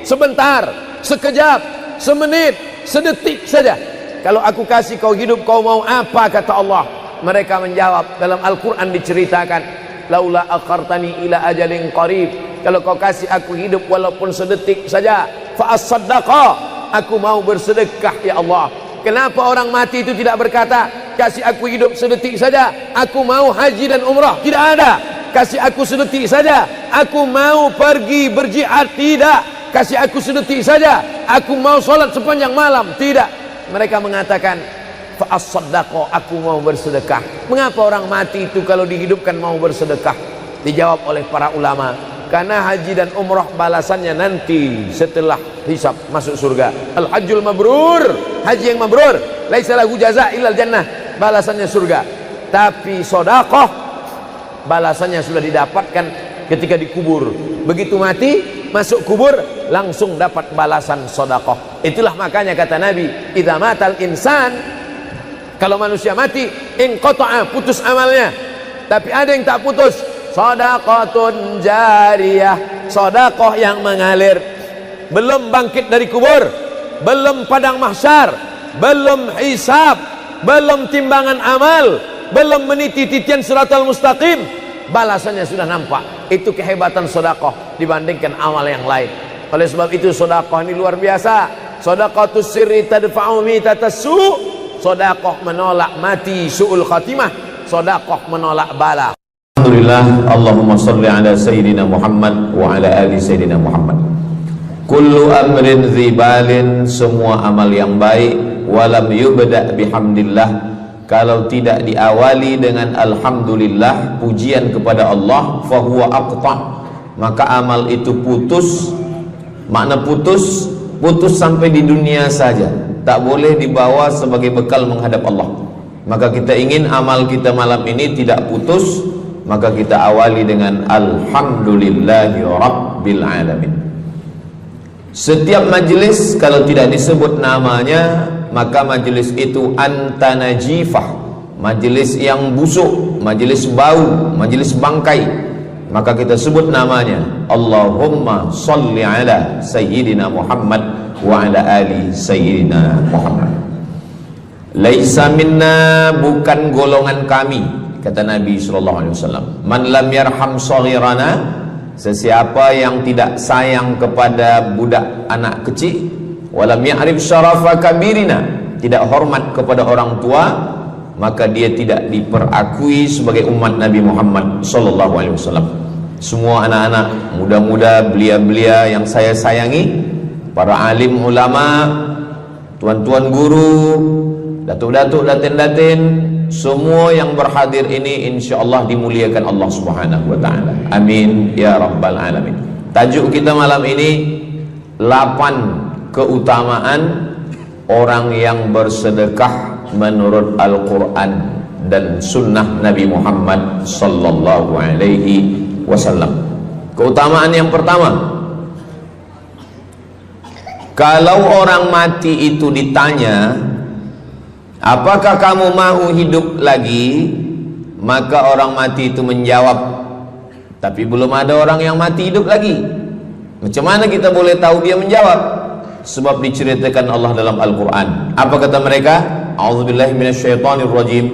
sebentar, sekejap, semenit, sedetik saja. Kalau aku kasih kau hidup, kau mau apa? Kata Allah. Mereka menjawab, dalam Al-Quran diceritakan, laula akhartani ila ajalin qarib, kalau kau kasih aku hidup walaupun sedetik saja, fa as-saddaqa, aku mau bersedekah ya Allah. Kenapa orang mati itu tidak berkata, kasih aku hidup sedetik saja, aku mau haji dan umrah? Tidak ada. Kasih aku sedetik saja, aku mau pergi berjihad? Tidak. Kasih aku sedetik saja, aku mau sholat sepanjang malam? Tidak. Mereka mengatakan, fa as-saddaqa, aku mau bersedekah. Mengapa orang mati itu kalau dihidupkan mau bersedekah? Dijawab oleh para ulama, karena haji dan umrah balasannya nanti setelah hisab masuk surga. Al-hajjul mabrur, haji yang mabrur, laisa lahu jaza illal jannah, balasannya surga. Tapi sedekah balasannya sudah didapatkan ketika dikubur. Begitu mati masuk kubur langsung dapat balasan sedekah. Itulah makanya kata Nabi, idza matal insan, kalau manusia mati, inqata'a, putus amalnya. Tapi ada yang tak putus, shadaqatun jariyah, sedekah yang mengalir. Belum bangkit dari kubur, belum padang mahsyar, belum hisab, belum timbangan amal, belum meniti titian siratal mustaqim, balasannya sudah nampak. Itu kehebatan sedekah dibandingkan amal yang lain. Oleh sebab itu sedekah ini luar biasa. Shadaqatus sirri tadfa'u mitatas su', sedekah menolak mati su'ul khatimah, sedekah menolak bala. Alhamdulillah, Allahumma salli ala Sayyidina Muhammad wa ala ali Sayyidina Muhammad. Kullu amrin zibalin, semua amal yang baik, walam yubda' bihamdillah, kalau tidak diawali dengan alhamdulillah, pujian kepada Allah, fahuwa aqta', maka amal itu putus. Makna putus, putus sampai di dunia saja, tak boleh dibawa sebagai bekal menghadap Allah. Maka kita ingin amal kita malam ini tidak putus, maka kita awali dengan alhamdulillahi rabbil alamin. Setiap majlis kalau tidak disebut namanya, maka majlis itu antanajifah, majlis yang busuk, majlis bau, majlis bangkai. Maka kita sebut namanya, Allahumma salli ala Sayyidina Muhammad wa ala ali Sayyidina Muhammad. Laisa minna, bukan golongan kami, kata Nabi SAW. Man lam yarham saghirana, sesiapa yang tidak sayang kepada budak anak kecil, walam ya'rif syarafa kabirina, tidak hormat kepada orang tua, maka dia tidak diperakui sebagai umat Nabi Muhammad SAW. Semua anak-anak muda-muda, belia-belia yang saya sayangi, para alim ulama, tuan-tuan guru, datuk-datuk, datin-datin, semua yang berhadir ini insyaallah dimuliakan Allah Subhanahu wa taala. Amin ya rabbal alamin. Tajuk kita malam ini 8 keutamaan orang yang bersedekah menurut Al-Qur'an dan sunnah Nabi Muhammad sallallahu alaihi wasallam. Keutamaan yang pertama, kalau orang mati itu ditanya, apakah kamu mau hidup lagi? Maka orang mati itu menjawab, tapi belum ada orang yang mati hidup lagi. Macam mana kita boleh tahu dia menjawab? Sebab diceritakan Allah dalam Al-Quran. Apa kata mereka? A'udzubillahi minasyaitonirrajim.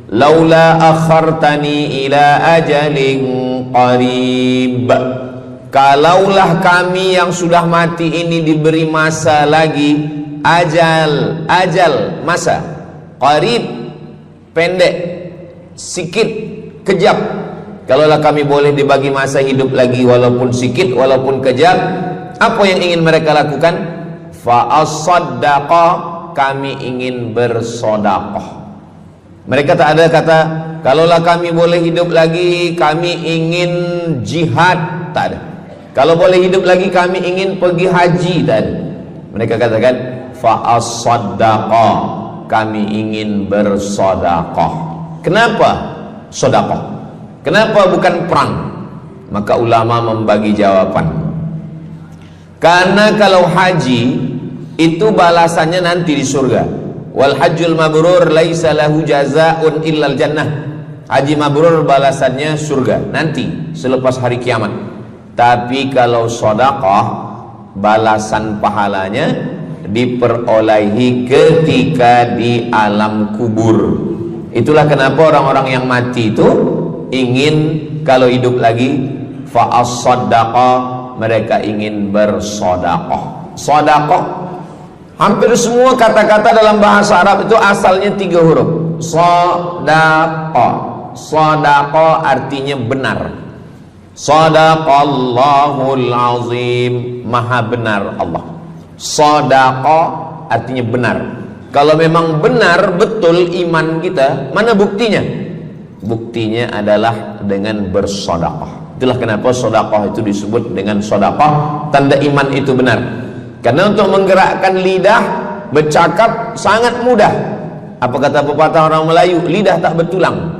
Laula akhartani ila ajalin qarib. Kalaulah kami yang sudah mati ini diberi masa lagi, ajal, masa, qarib, pendek, sikit, kejap. Kalaulah kami boleh dibagi masa hidup lagi walaupun sikit, walaupun kejap, apa yang ingin mereka lakukan? Fa'as-saddaqa, kami ingin bersodaqah. Mereka tak ada kata, kalaulah kami boleh hidup lagi, kami ingin jihad, tak ada. Kalau boleh hidup lagi, kami ingin pergi haji, tak ada. Mereka katakan, fa'as-saddaqa, kami ingin bersodaqah. Kenapa sodaqah? Kenapa bukan perang? Maka ulama membagi jawaban. Karena kalau haji itu balasannya nanti di surga. Wal hajjul mabrur laisa lahu jazaa'un illal jannah. Haji mabrur balasannya surga nanti selepas hari kiamat. Tapi kalau sedekah, balasan pahalanya diperolehi ketika di alam kubur. Itulah kenapa orang-orang yang mati itu ingin kalau hidup lagi fa'as-saddaqa, mereka ingin bersedekah. Sedekah, hampir semua kata-kata dalam bahasa Arab itu asalnya 3 huruf. Sedekah. Sedekah artinya benar. Sadaqallahul azim, maha benar Allah. Sedekah artinya benar. Kalau memang benar betul iman kita, mana buktinya? Buktinya adalah dengan bersedekah. Itulah kenapa sedekah itu disebut dengan sedekah, tanda iman itu benar. Karena untuk menggerakkan lidah bercakap sangat mudah. Apa kata pepatah orang Melayu? Lidah tak bertulang.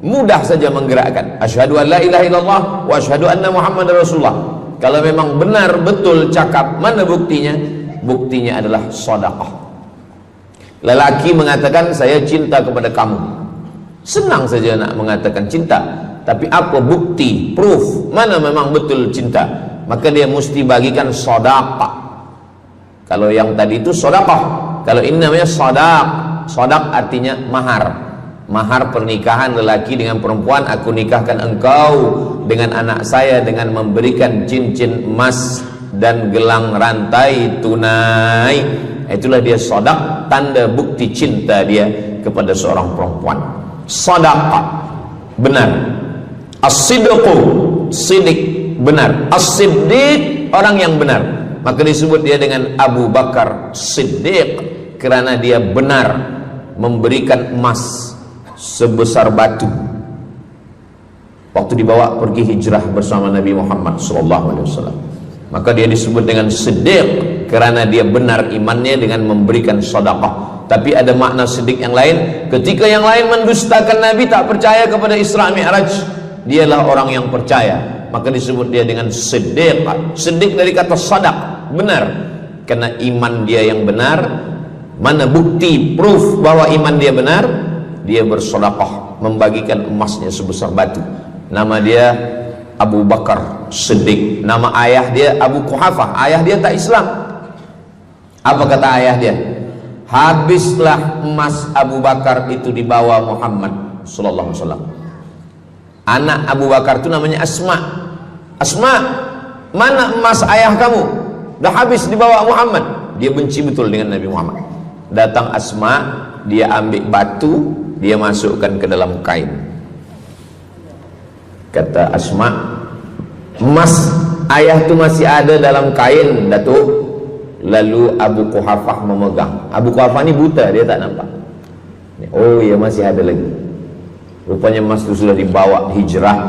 Mudah saja menggerakkan. Asyhadu an la ilaha illallah wa asyhadu anna Muhammadar Rasulullah. Kalau memang benar betul cakap, mana buktinya? Buktinya adalah sedekah. Lelaki mengatakan saya cinta kepada kamu. Senang saja nak mengatakan cinta, tapi apa bukti, proof mana memang betul cinta? Maka dia mesti bagikan sedekah. Kalau yang tadi itu sedekah, kalau ini namanya sadaq. Sadaq artinya mahar. Mahar pernikahan lelaki dengan perempuan, aku nikahkan engkau dengan anak saya dengan memberikan cincin emas dan gelang rantai tunai. Itulah dia sadaq, tanda bukti cinta dia kepada seorang perempuan. Sadaqah, benar. As-sidqu, sidik, benar. As-siddiq, orang yang benar. Maka disebut dia dengan Abu Bakar Siddiq, karena dia benar memberikan emas sebesar batu waktu dibawa pergi hijrah bersama Nabi Muhammad SAW. Maka dia disebut dengan Siddiq karena dia benar imannya dengan memberikan sedekah. Tapi ada makna siddiq yang lain. Ketika yang lain mendustakan Nabi, tak percaya kepada Isra Mi'raj, dialah orang yang percaya. Maka disebut dia dengan siddiq. Siddiq dari kata sadaq, benar. Karena iman dia yang benar. Mana bukti, proof bahwa iman dia benar? Dia bersedekah, membagikan emasnya sebesar batu. Nama dia Abu Bakar Siddiq. Nama ayah dia Abu Quhafah. Ayah dia tak Islam. Apa kata ayah dia? Habislah emas Abu Bakar itu dibawa Muhammad sallallahu alaihi wasallam. Anak Abu Bakar itu namanya Asma. Asma, mana emas ayah kamu? Dah habis dibawa Muhammad. Dia benci betul dengan Nabi Muhammad. Datang Asma, dia ambil batu, dia masukkan ke dalam kain. Kata Asma, emas ayah itu masih ada dalam kain, Datuk. Lalu Abu Quhafah memegang. Abu Quhafah ini buta, dia tak nampak. Oh ya, masih ada lagi. Rupanya emas itu sudah dibawa hijrah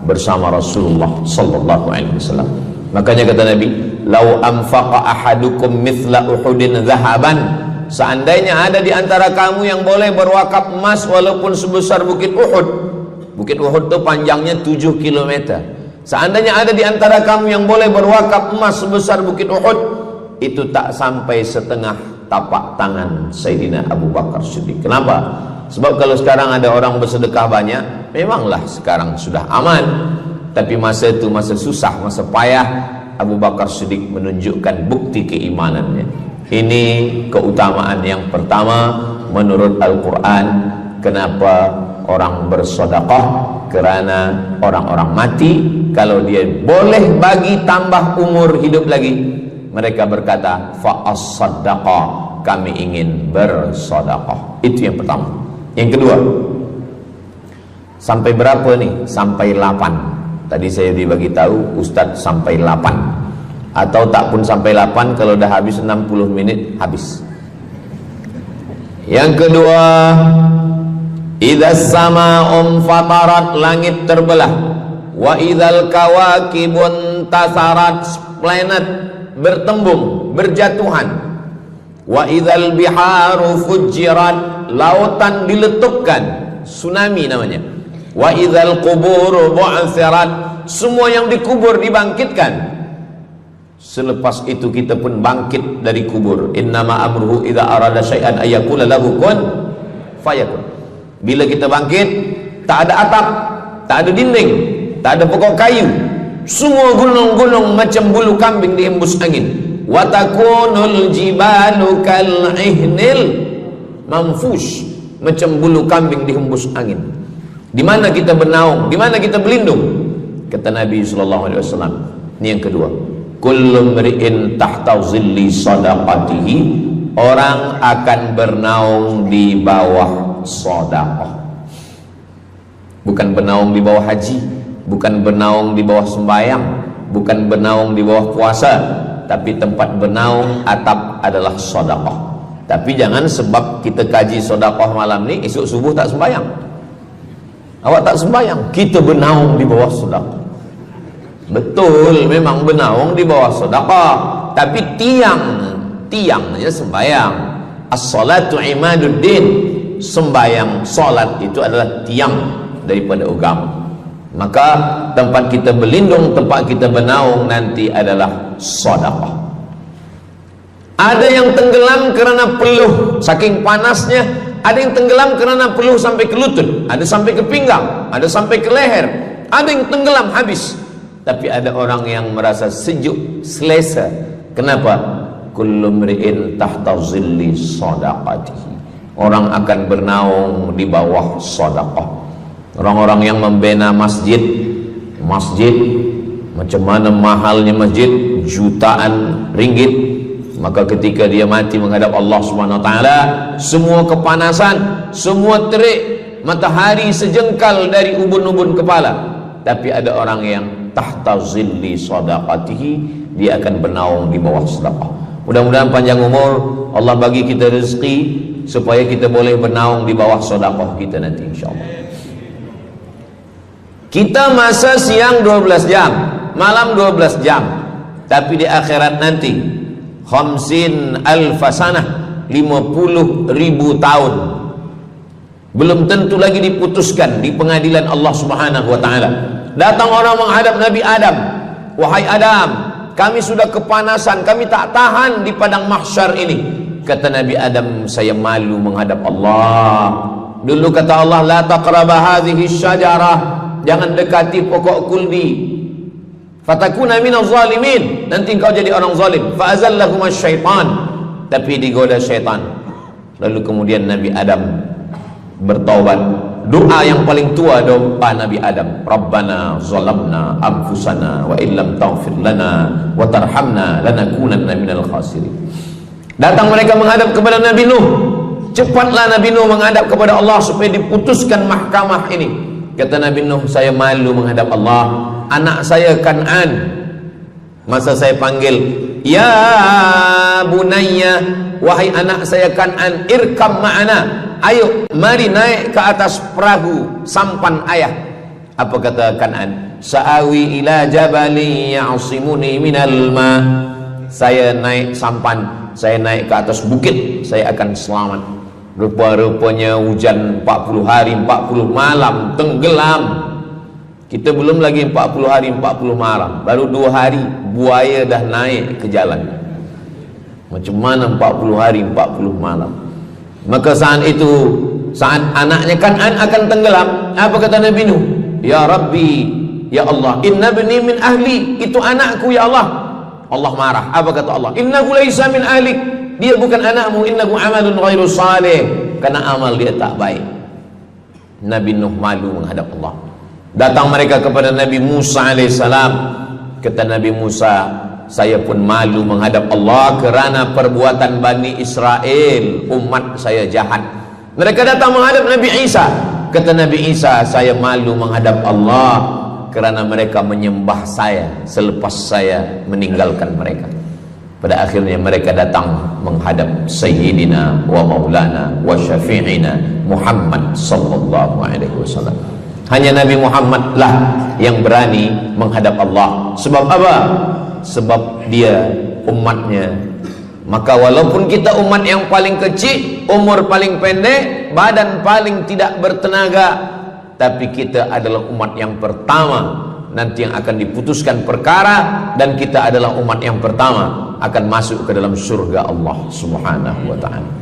bersama Rasulullah sallallahu alaihi wasallam. Makanya kata Nabi, "Lau anfaqa ahadukum mithla Uhudin zahaban." Seandainya ada di antara kamu yang boleh berwakaf emas walaupun sebesar Bukit Uhud. Bukit Uhud itu panjangnya 7 km. Seandainya ada di antara kamu yang boleh berwakaf emas sebesar Bukit Uhud, itu tak sampai setengah tapak tangan Sayyidina Abu Bakar Siddiq. Kenapa? Sebab kalau sekarang ada orang bersedekah banyak, memanglah sekarang sudah aman. Tapi masa itu masa susah, masa payah, Abu Bakar Siddiq menunjukkan bukti keimanannya. Ini keutamaan yang pertama menurut Al-Quran. Kenapa orang bersedekah? Karena orang-orang mati, kalau dia boleh bagi tambah umur hidup lagi, mereka berkata, fa'as-saddaqa, kami ingin bersedekah. Itu yang pertama. Yang kedua, sampai berapa nih? Sampai 8. Tadi saya dibagi tahu Ustadz sampai 8. Atau tak pun sampai 8, kalau dah habis 60 menit habis. Yang kedua, idzas sama'un fatarat, langit terbelah. Wa idzal kawakibun tasarat, planet bertembung, berjatuhan. Wa idzal biharu fujirat, lautan diletupkan, tsunami namanya. Wa idzal quburu bu'athirat, semua yang dikubur dibangkitkan. Selepas itu kita pun bangkit dari kubur. Innama amruhu idza arada syai'an ayyakula lahu kun fayakun. Bila kita bangkit, tak ada atap, tak ada dinding, tak ada pokok kayu. Semua gunung-gunung macam bulu kambing dihembus angin. Wa takunul jibalu kal ihnil manfush, macam bulu kambing dihembus angin. Di mana kita bernaung? Di mana kita berlindung? Kata Nabi sallallahu alaihi wasallam. Ini yang kedua. Kullu mri'in tahta zilli sadaqatihi, orang akan bernaung di bawah sedekah. Bukan bernaung di bawah haji, bukan bernaung di bawah sembahyang, bukan bernaung di bawah puasa, tapi tempat bernaung atap adalah sedekah. Tapi jangan sebab kita kaji sedekah malam ni, esok subuh tak sembahyang. Awak tak sembahyang, kita bernaung di bawah sedekah. Betul, memang bernaung di bawah sedekah, tapi tiangnya sembahyang. As-salatu imaduddin, sembahyang salat itu adalah tiang daripada agama. Maka tempat kita berlindung, tempat kita bernaung nanti adalah sedekah. Ada yang tenggelam kerana peluh saking panasnya, ada yang tenggelam kerana peluh sampai ke lutut, ada sampai ke pinggang, ada sampai ke leher, ada yang tenggelam habis. Tapi ada orang yang merasa sejuk, selesa. Kenapa? Kullu mri'in tahta zilli sadaqatihi, orang akan bernaung di bawah sedekah. Orang-orang yang membina masjid, macam mana mahalnya masjid, jutaan ringgit. Maka ketika dia mati menghadap Allah SWT, semua kepanasan, semua terik, matahari sejengkal dari ubun-ubun kepala, tapi ada orang yang tahta zilli sadaqatihi, dia akan bernaung di bawah sedekah. Mudah-mudahan panjang umur, Allah bagi kita rezeki supaya kita boleh bernaung di bawah sedekah kita nanti insyaallah. Kita masa siang 12 jam, malam 12 jam, tapi di akhirat nanti 50.000 sanah, 50.000 tahun, belum tentu lagi diputuskan di pengadilan Allah Subhanahu wa taala. Datang orang menghadap Nabi Adam, wahai Adam, kami sudah kepanasan, kami tak tahan di padang mahsyar ini. Kata Nabi Adam, saya malu menghadap Allah. Dulu kata Allah, la taqraba hadhihi syajarah, jangan dekati pokok kuldi, fatakuna minaz zalimin, nanti engkau jadi orang zalim. Fa azallahuma syaitan, tapi digoda syaitan. Lalu kemudian Nabi Adam bertaubat. Doa yang paling tua doa Nabi Adam, Rabbana zalamna anfusana wa illam taghfir lana wa tarhamna lanakunanna minal khasirin. Datang mereka menghadap kepada Nabi Nuh. Cepatlah Nabi Nuh menghadap kepada Allah supaya diputuskan mahkamah ini. Kata Nabi Nuh, saya malu menghadap Allah. Anak saya Kan'an, masa saya panggil, ya bunayya, wahai anak saya Kan'an, irkam ma'ana, ayo mari naik ke atas perahu sampan ayah. Apa kata Kan'an? Sa'awi ila jabali ya'simuni minal ma, saya naik sampan, saya naik ke atas bukit, saya akan selamat. Rupa-rupanya hujan 40 hari 40 malam, tenggelam. Kita belum lagi 40 hari 40 malam, baru 2 hari buaya dah naik ke jalan. Macam mana 40 hari 40 malam? Maka saat itu, saat anaknya Kan'an akan tenggelam, apa kata Nabi Nuh? Ya Rabbi, ya Allah, inna bani min ahli, itu anakku ya Allah. Allah marah. Apa kata Allah? Innahu laisa min ahlik, dia bukan anakmu. Innahu amalun ghairu salih, karena amal dia tak baik. Nabi Nuh malu menghadap Allah. Datang mereka kepada Nabi Musa alaihissalam. Kata Nabi Musa, saya pun malu menghadap Allah kerana perbuatan Bani Israel, umat saya jahat. Mereka datang menghadap Nabi Isa. Kata Nabi Isa, saya malu menghadap Allah kerana mereka menyembah saya selepas saya meninggalkan mereka. Pada akhirnya mereka datang menghadap Sayyidina wa Maulana wa Syafi'ina Muhammad sallallahu alaihi wasallam. Hanya Nabi Muhammad lah yang berani menghadap Allah. Sebab apa? Sebab dia umatnya. Maka walaupun kita umat yang paling kecil, umur paling pendek, badan paling tidak bertenaga, tapi kita adalah umat yang pertama nanti yang akan diputuskan perkara, dan kita adalah umat yang pertama akan masuk ke dalam surga Allah Subhanahu wa ta'ala.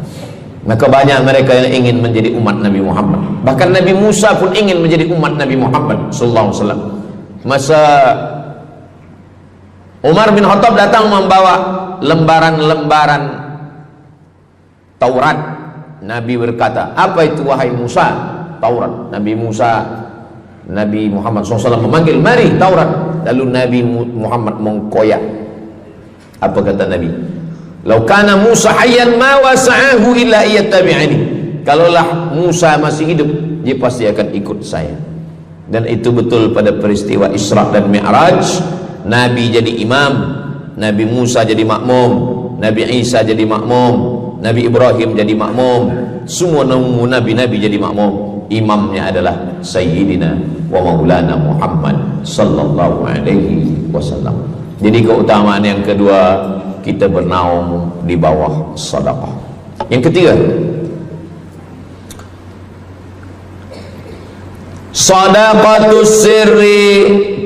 Maka banyak mereka yang ingin menjadi umat Nabi Muhammad. Bahkan Nabi Musa pun ingin menjadi umat Nabi Muhammad sallallahu alaihi wasallam. Masa Umar bin Khattab datang membawa lembaran-lembaran Taurat, Nabi berkata, apa itu wahai Musa? Taurat. Nabi Muhammad SAW memanggil, mari Taurat. Lalu Nabi Muhammad mengkoyak. Apa kata Nabi? Lau kana Musa hayyan ma wasa'ahu illa iyattabi'ani. Kalaulah Musa masih hidup, dia pasti akan ikut saya. Dan itu betul pada peristiwa Isra dan Mi'raj. Nabi jadi imam, Nabi Musa jadi makmum, Nabi Isa jadi makmum, Nabi Ibrahim jadi makmum, semua nabi-nabi jadi makmum. Imamnya adalah Sayyidina wa Maulana Muhammad sallallahu alaihi wasallam. Jadi keutamaan yang kedua, kita bernaung di bawah sedekah. Yang ketiga, sadaqatus sirri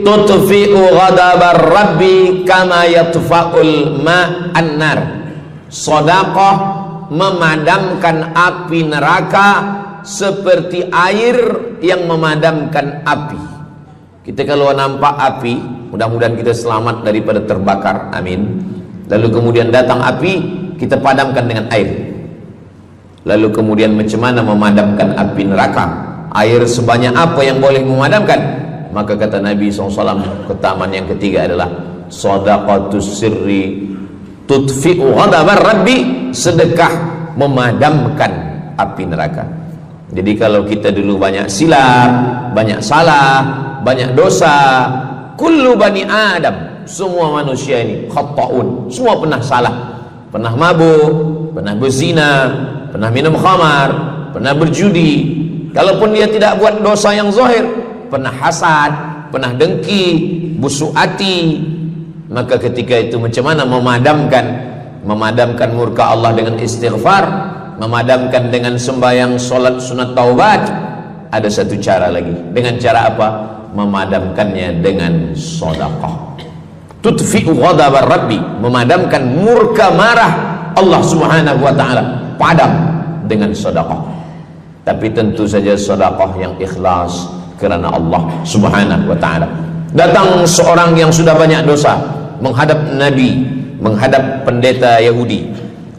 tutfi'u ghadabar rabbi kama yatfa'ul ma'an nar. Sedekah memadamkan api neraka seperti air yang memadamkan api. Kita kalau nampak api, mudah-mudahan kita selamat daripada terbakar, amin. Lalu kemudian datang api, kita padamkan dengan air. Lalu kemudian macam mana memadamkan api neraka? Air sebanyak apa yang boleh memadamkan? Maka kata Nabi SAW, keutamaan yang ketiga adalah sadaqatus sirri tutfi'u ghadabar rabbi, sedekah memadamkan api neraka. Jadi kalau kita dulu banyak silap, banyak salah, banyak dosa. Kullu bani Adam, semua manusia ini khata'un, semua pernah salah, pernah mabuk, pernah berzina, pernah minum khamar, pernah berjudi. Kalaupun dia tidak buat dosa yang zahir, pernah hasad, pernah dengki, busuk hati. Maka ketika itu macam mana memadamkan murka Allah dengan istighfar, memadamkan dengan sembahyang, solat, sunat, taubat? Ada satu cara lagi. Dengan cara apa? Memadamkannya dengan sedekah. Tudfi'u ghadabar rabbi, memadamkan murka marah Allah Subhanahu wa taala, padam dengan sedekah. Tapi tentu saja sedekah yang ikhlas kerana Allah Subhanahu wa taala. Datang seorang yang sudah banyak dosa menghadap Nabi, menghadap pendeta Yahudi.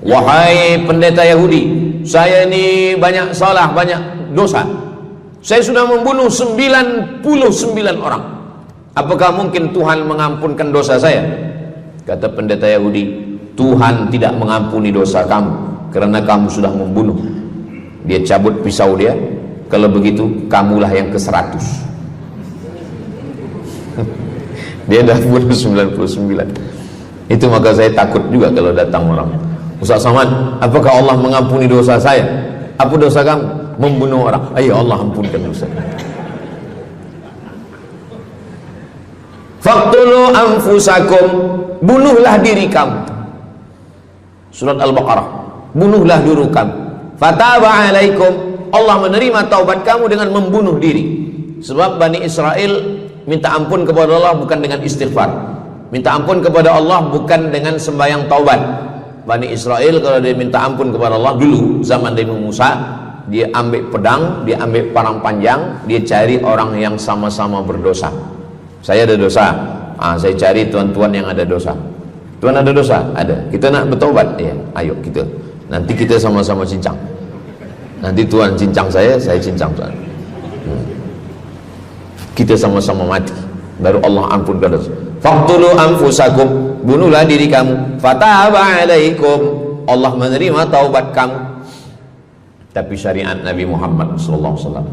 Wahai pendeta Yahudi, saya ini banyak salah, banyak dosa. Saya sudah membunuh 99 orang. Apakah mungkin Tuhan mengampunkan dosa saya? Kata pendeta Yahudi, Tuhan tidak mengampuni dosa kamu karena kamu sudah membunuh. Dia cabut pisau dia. Kalau begitu, kamulah yang ke-100. Dia dah bunuh 99. Itu maka saya takut juga kalau datang orang. Ustaz Somad, apakah Allah mengampuni dosa saya? Apa dosa kamu? Membunuh orang. Ayo Allah ampunkan dosa. Faqtulu anfusakum, bunuhlah diri kamu. Surat Al-Baqarah. Bunuhlah diri kamu. Fataba alaikum, Allah menerima taubat kamu dengan membunuh diri. Sebab Bani Israel minta ampun kepada Allah bukan dengan istighfar. Minta ampun kepada Allah bukan dengan sembahyang taubat. Bani Israel kalau dia minta ampun kepada Allah dulu zaman Nabi Musa, dia ambil pedang, dia ambil parang panjang, dia cari orang yang sama-sama berdosa. Saya ada dosa, saya cari tuan-tuan yang ada dosa. Tuan ada dosa? Ada. Kita nak bertaubat? Ya, ayo kita. Nanti kita sama-sama cincang. Nanti tuan cincang saya cincang tuan. Kita sama-sama mati. Baru Allah ampunkan dosa. Faqtulu anfusakum, bunuhlah diri kamu. Fataba alaikum, Allah menerima taubat kamu. Tapi syariat Nabi Muhammad sallallahu alaihi wasallam,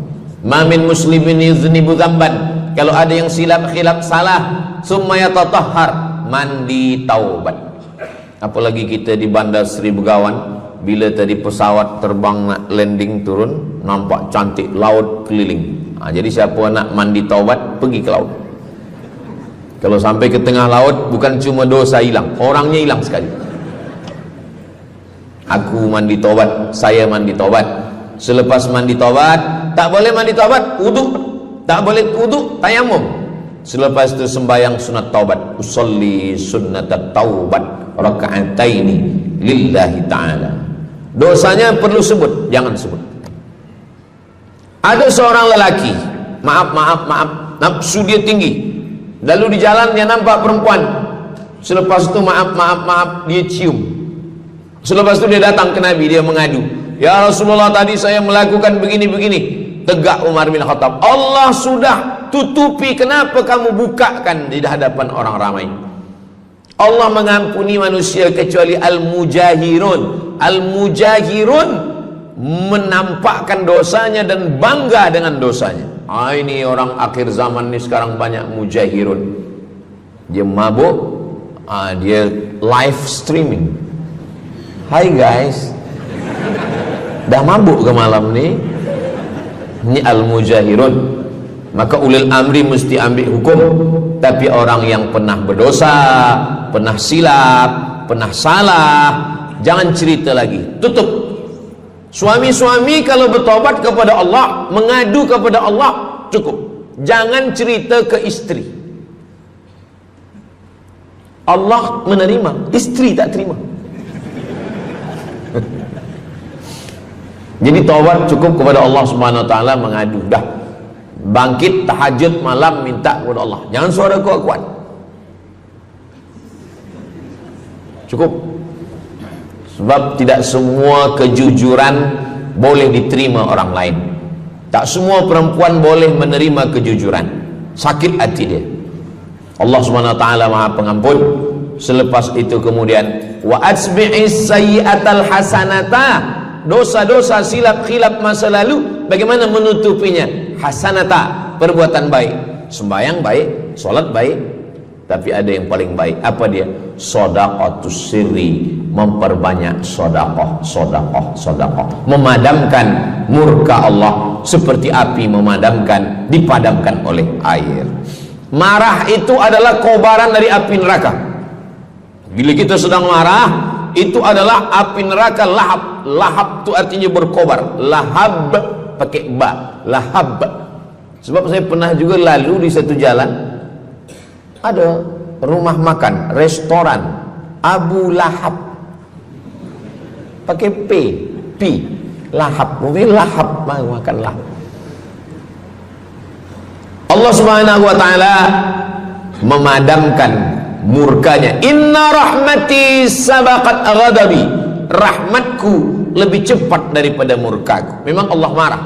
ma min muslimin yuznibu dzamban, kalau ada yang silap khilaf salah, summa yatatahhar, mandi taubat. Apalagi kita di Bandar Seri Begawan, bila tadi pesawat terbang nak landing turun, nampak cantik laut keliling. Jadi siapa nak mandi taubat, pergi ke laut. Kalau sampai ke tengah laut, bukan cuma dosa hilang, orangnya hilang sekali. Aku mandi taubat, saya mandi taubat. Selepas mandi taubat, tak boleh mandi taubat, wudu. Tak boleh wudu, tayamum. Selepas itu sembahyang sunat taubat. Usolli sunnatat taubat raka'ataini lillahi ta'ala. Dosanya perlu sebut, jangan sebut. Ada seorang lelaki, maaf, nafsu dia tinggi. Lalu di jalan dia nampak perempuan. Selepas itu maaf, dia cium. Selepas itu dia datang ke Nabi, dia mengadu, ya Rasulullah, tadi saya melakukan begini-begini. Tegak Umar bin Khattab, Allah sudah tutupi, kenapa kamu bukakan di hadapan orang ramai? Allah mengampuni manusia kecuali al-mujahirun. Al-mujahirun menampakkan dosanya dan bangga dengan dosanya. Ini orang akhir zaman ini sekarang banyak mujahirun. Dia mabuk, dia live streaming. Hai guys, dah mabuk ke malam ni? Ini al-mujahirun. Maka ulil amri mesti ambil hukum. Tapi orang yang pernah berdosa, pernah silap, pernah salah, jangan cerita lagi, tutup. Suami-suami kalau bertobat kepada Allah, mengadu kepada Allah, cukup. Jangan cerita ke istri. Allah menerima, istri tak terima. Jadi taubat cukup kepada Allah Subhanahu wa taala, mengadu dah. Bangkit tahajud malam minta kepada Allah. Jangan suara kuat-kuat. Cukup. Sebab tidak semua kejujuran boleh diterima orang lain. Tak semua perempuan boleh menerima kejujuran. Sakit hati dia. Allah Subhanahu wa taala Maha Pengampun. Selepas itu kemudian wa asbi'is sayyi'atal hasanata, dosa-dosa silap khilaf masa lalu bagaimana menutupinya? Hasanata, perbuatan baik. Sembahyang baik, sholat baik, tapi ada yang paling baik. Apa dia? Shadaqatus sirri, memperbanyak sedekah, memadamkan murka Allah seperti api dipadamkan oleh air. Marah itu adalah kobaran dari api neraka. Bila kita sedang marah, itu adalah api neraka lahab. Lahab itu artinya berkobar. Lahab pakai ba, lahab. Sebab saya pernah juga lalu di satu jalan, ada rumah makan, restoran Abu Lahab, pakai P, lahab, mungkin lahab, makan lahab. Allah Subhanahu wa taala memadamkan murkanya. Inna rahmati sabaqat ghadabi, rahmatku lebih cepat daripada murkaku. Memang Allah marah,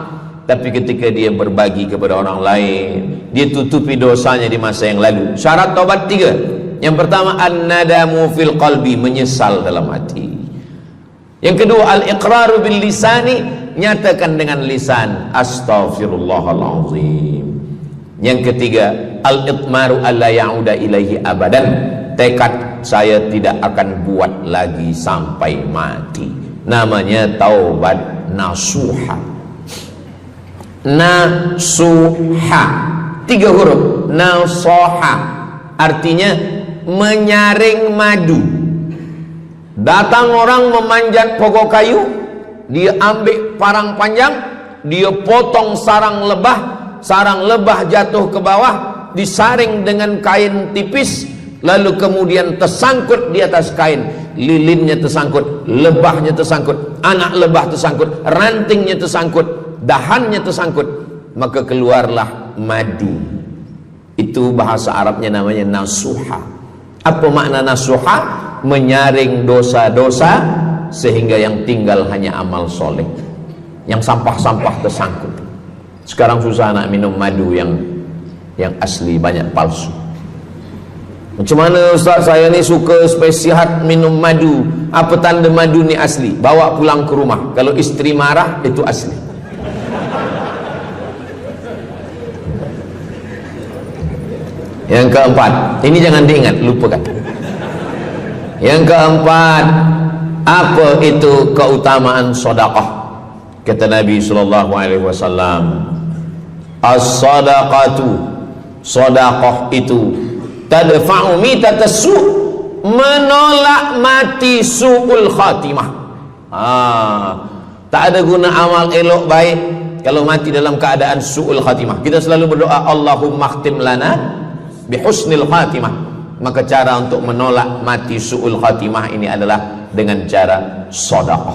tapi ketika dia berbagi kepada orang lain, dia tutupi dosanya di masa yang lalu. Syarat taubat 3. Yang pertama, an-nadamu fil qalbi, menyesal dalam hati. Yang kedua, al-iqraru bil lisani, nyatakan dengan lisan, astaghfirullahalazim. Yang ketiga, al-itmaru alla ya'uda ilaihi abadan, tekad saya tidak akan buat lagi sampai mati. Namanya taubat nasuha. Nasuha, 3 huruf. Nasoha artinya menyaring madu. Datang orang memanjat pokok kayu, dia ambil parang panjang, dia potong sarang lebah jatuh ke bawah, disaring dengan kain tipis, lalu kemudian tersangkut di atas kain. Lilinnya tersangkut, lebahnya tersangkut, anak lebah tersangkut, rantingnya tersangkut, dahannya tersangkut, maka keluarlah madu. Itu bahasa Arabnya namanya nasuha. Apa makna nasuha? Menyaring dosa-dosa sehingga yang tinggal hanya amal soleh, yang sampah-sampah tersangkut. Sekarang susah nak minum madu yang asli, banyak palsu. Macam mana Ustaz, saya ni suka spesial minum madu. Apa tanda madu ni asli? Bawa pulang ke rumah. Kalau istri marah, itu asli. Yang keempat, ini jangan diingat, lupakan. Yang keempat, apa itu keutamaan sedekah? Kata Nabi SAW, as-sadaqatu, sedekah itu tadfa'u mitatasu, menolak mati su'ul khatimah. Tak ada guna amal elok baik kalau mati dalam keadaan su'ul khatimah. Kita selalu berdoa, Allahumma khtim lana bihusnil khatimah. Maka cara untuk menolak mati su'ul khatimah ini adalah dengan cara sedekah.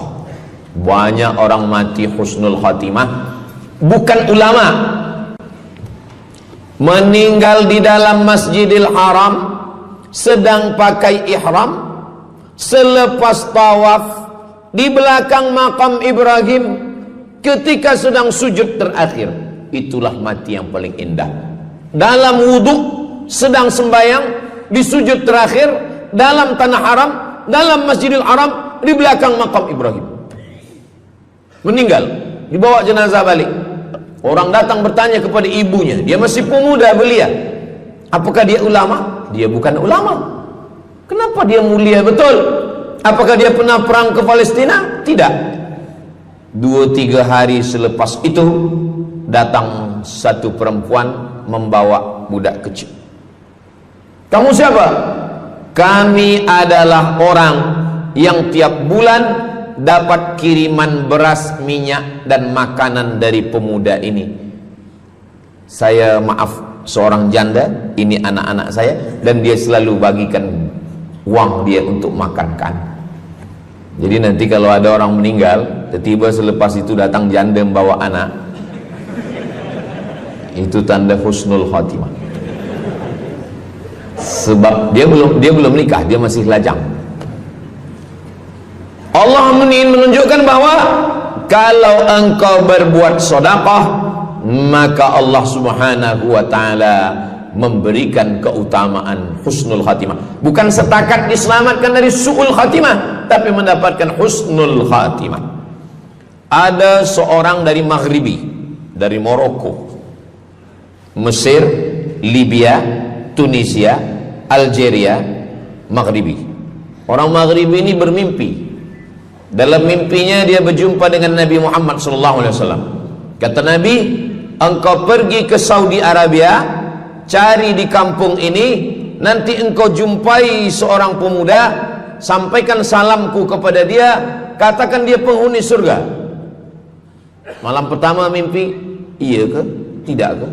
Banyak orang mati husnul khatimah, bukan ulama, meninggal di dalam Masjidil Haram sedang pakai ihram, selepas tawaf di belakang makam Ibrahim ketika sedang sujud terakhir. Itulah mati yang paling indah. Dalam wudhu, sedang sembahyang, di sujud terakhir, dalam tanah haram, dalam Masjidil Haram, di belakang makam Ibrahim. Meninggal, dibawa jenazah balik. Orang datang bertanya kepada ibunya, dia masih pemuda belia, apakah dia ulama? Dia bukan ulama. Kenapa dia mulia betul? Apakah dia pernah perang ke Palestina? Tidak. 2-3 hari selepas itu datang satu perempuan membawa budak kecil. Kamu siapa? Kami adalah orang yang tiap bulan dapat kiriman beras, minyak dan makanan dari pemuda ini. Saya maaf, seorang janda, ini anak-anak saya, dan dia selalu bagikan uang dia untuk makankan. Jadi nanti kalau ada orang meninggal, tiba-tiba selepas itu datang janda membawa anak, itu tanda husnul khatimah. Sebab dia belum nikah, dia masih lajang. Allah menunjukkan bahwa kalau engkau berbuat sedekah, maka Allah Subhanahu wa taala memberikan keutamaan husnul khatimah. Bukan setakat diselamatkan dari su'ul khatimah, tapi mendapatkan husnul khatimah. Ada seorang dari Maghribi, dari Maroko, Mesir, Libya, Tunisia, Algeria, Maghribi. Orang Maghribi ini bermimpi. Dalam mimpinya dia berjumpa dengan Nabi Muhammad SAW. Kata Nabi, engkau pergi ke Saudi Arabia, cari di kampung ini, nanti engkau jumpai seorang pemuda, sampaikan salamku kepada dia, katakan dia penghuni surga. Malam pertama mimpi, iya ke? Tidak ke?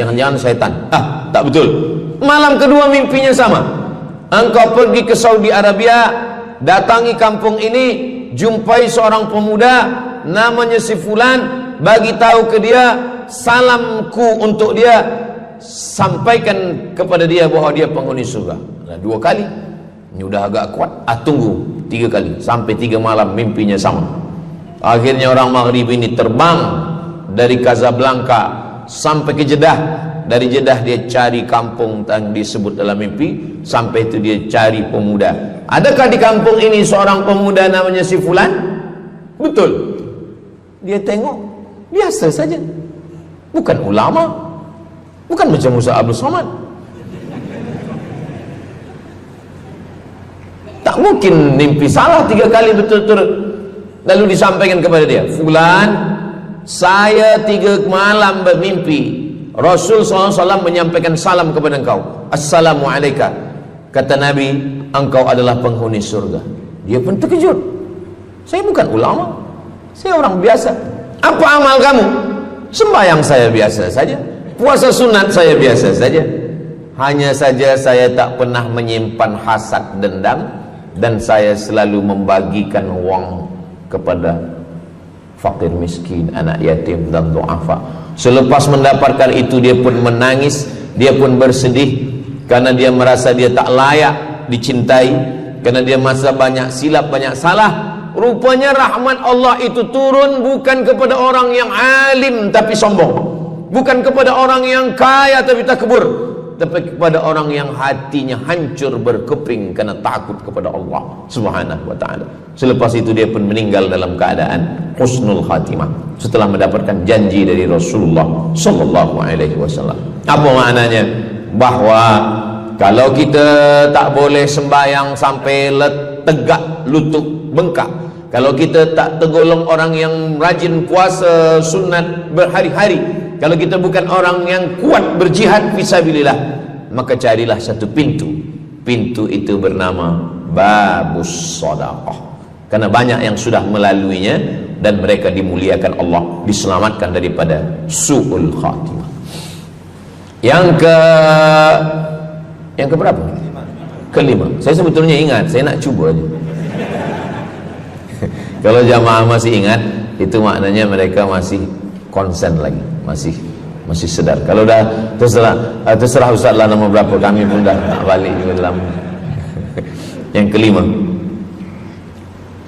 Jangan-jangan setan. Tak betul. Malam kedua mimpinya sama. Engkau pergi ke Saudi Arabia, datangi kampung ini, jumpai seorang pemuda namanya si fulan, bagi tahu ke dia, salamku untuk dia, sampaikan kepada dia bahwa dia penghuni surga. Nah, 2 kali. Ini udah agak kuat. Tunggu 3 kali, sampai 3 malam mimpinya sama. Akhirnya orang Maghrib ini terbang dari Casablanca sampai ke Jeddah. Dari Jeddah dia cari kampung yang disebut dalam mimpi. Sampai itu dia cari pemuda. Adakah di kampung ini seorang pemuda namanya si fulan? Betul. Dia tengok, biasa saja. Bukan ulama, bukan macam Musa Abdul Somad. Tak mungkin mimpi salah 3 kali betul-betul. Lalu disampaikan kepada dia, fulan, saya 3 malam bermimpi Rasul SAW menyampaikan salam kepada engkau. Assalamualaikum. Kata Nabi, engkau adalah penghuni surga. Dia pun terkejut. Saya bukan ulama, saya orang biasa. Apa amal kamu? Sembahyang saya biasa saja, puasa sunat saya biasa saja. Hanya saja saya tak pernah menyimpan hasad dendam, dan saya selalu membagikan uang kepada fakir miskin, anak yatim dan du'afa. Selepas mendapatkan itu dia pun menangis, dia pun bersedih karena dia merasa dia tak layak dicintai, karena dia merasa banyak silap, banyak salah. Rupanya rahmat Allah itu turun bukan kepada orang yang alim tapi sombong, bukan kepada orang yang kaya tapi takbur, tapi kepada orang yang hatinya hancur berkeping karena takut kepada Allah Subhanahu wa ta'ala. Selepas itu dia pun meninggal dalam keadaan husnul khatimah setelah mendapatkan janji dari Rasulullah sallallahu alaihi wasallam. Apa maknanya? Bahwa kalau kita tak boleh sembahyang sampai tegak lutut bengkak, kalau kita tak tergolong orang yang rajin puasa sunat berhari-hari, kalau kita bukan orang yang kuat berjihad fisabilillah, maka carilah satu pintu. Pintu itu bernama babus sedekah. Karena banyak yang sudah melaluinya dan mereka dimuliakan Allah, diselamatkan daripada su'ul khatimah. Yang ke berapa? Kelima. Saya sebetulnya ingat, saya nak cuba aja. Kalau jamaah masih ingat, itu maknanya mereka masih konsen lagi, masih sedar. Kalau dah terserah Ustaz lah nama berapa, kami pun dah nak balik juga dalam. Yang kelima,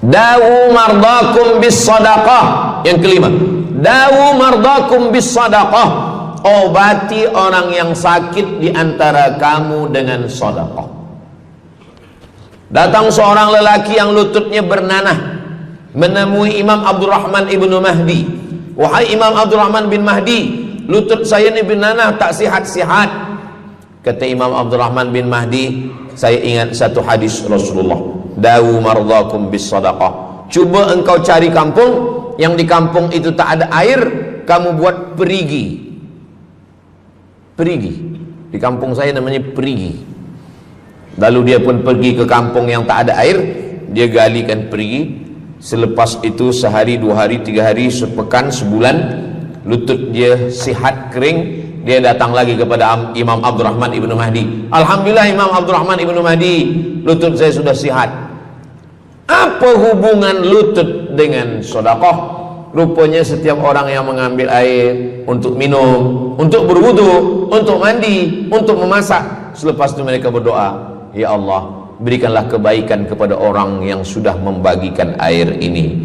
dawu mardakum bis sadaqah. Yang kelima, dawu mardakum bis sadaqah. Obati orang yang sakit di antara kamu dengan sedekah. Datang seorang lelaki yang lututnya bernanah menemui Imam Abdurrahman ibnu Mahdi. Wahai Imam Abdurrahman bin Mahdi, lutut saya ini bernanah tak sihat-sihat. Kata Imam Abdurrahman bin Mahdi, saya ingat satu hadis Rasulullah, dawu mardakum bis sadaqah. Cuba engkau cari kampung yang di kampung itu tak ada air, kamu buat perigi. Perigi, di kampung saya namanya perigi. Lalu dia pun pergi ke kampung yang tak ada air, dia galikan perigi. Selepas itu sehari, 2 hari, 3 hari, sepekan, sebulan, lutut dia sihat kering. Dia datang lagi kepada Imam Abdurrahman ibnu Mahdi. Alhamdulillah Imam Abdurrahman ibnu Mahdi, lutut saya sudah sihat. Apa hubungan lutut dengan sedekah? Rupanya setiap orang yang mengambil air untuk minum, untuk berwudu, untuk mandi, untuk memasak, selepas itu mereka berdoa, ya Allah, berikanlah kebaikan kepada orang yang sudah membagikan air ini.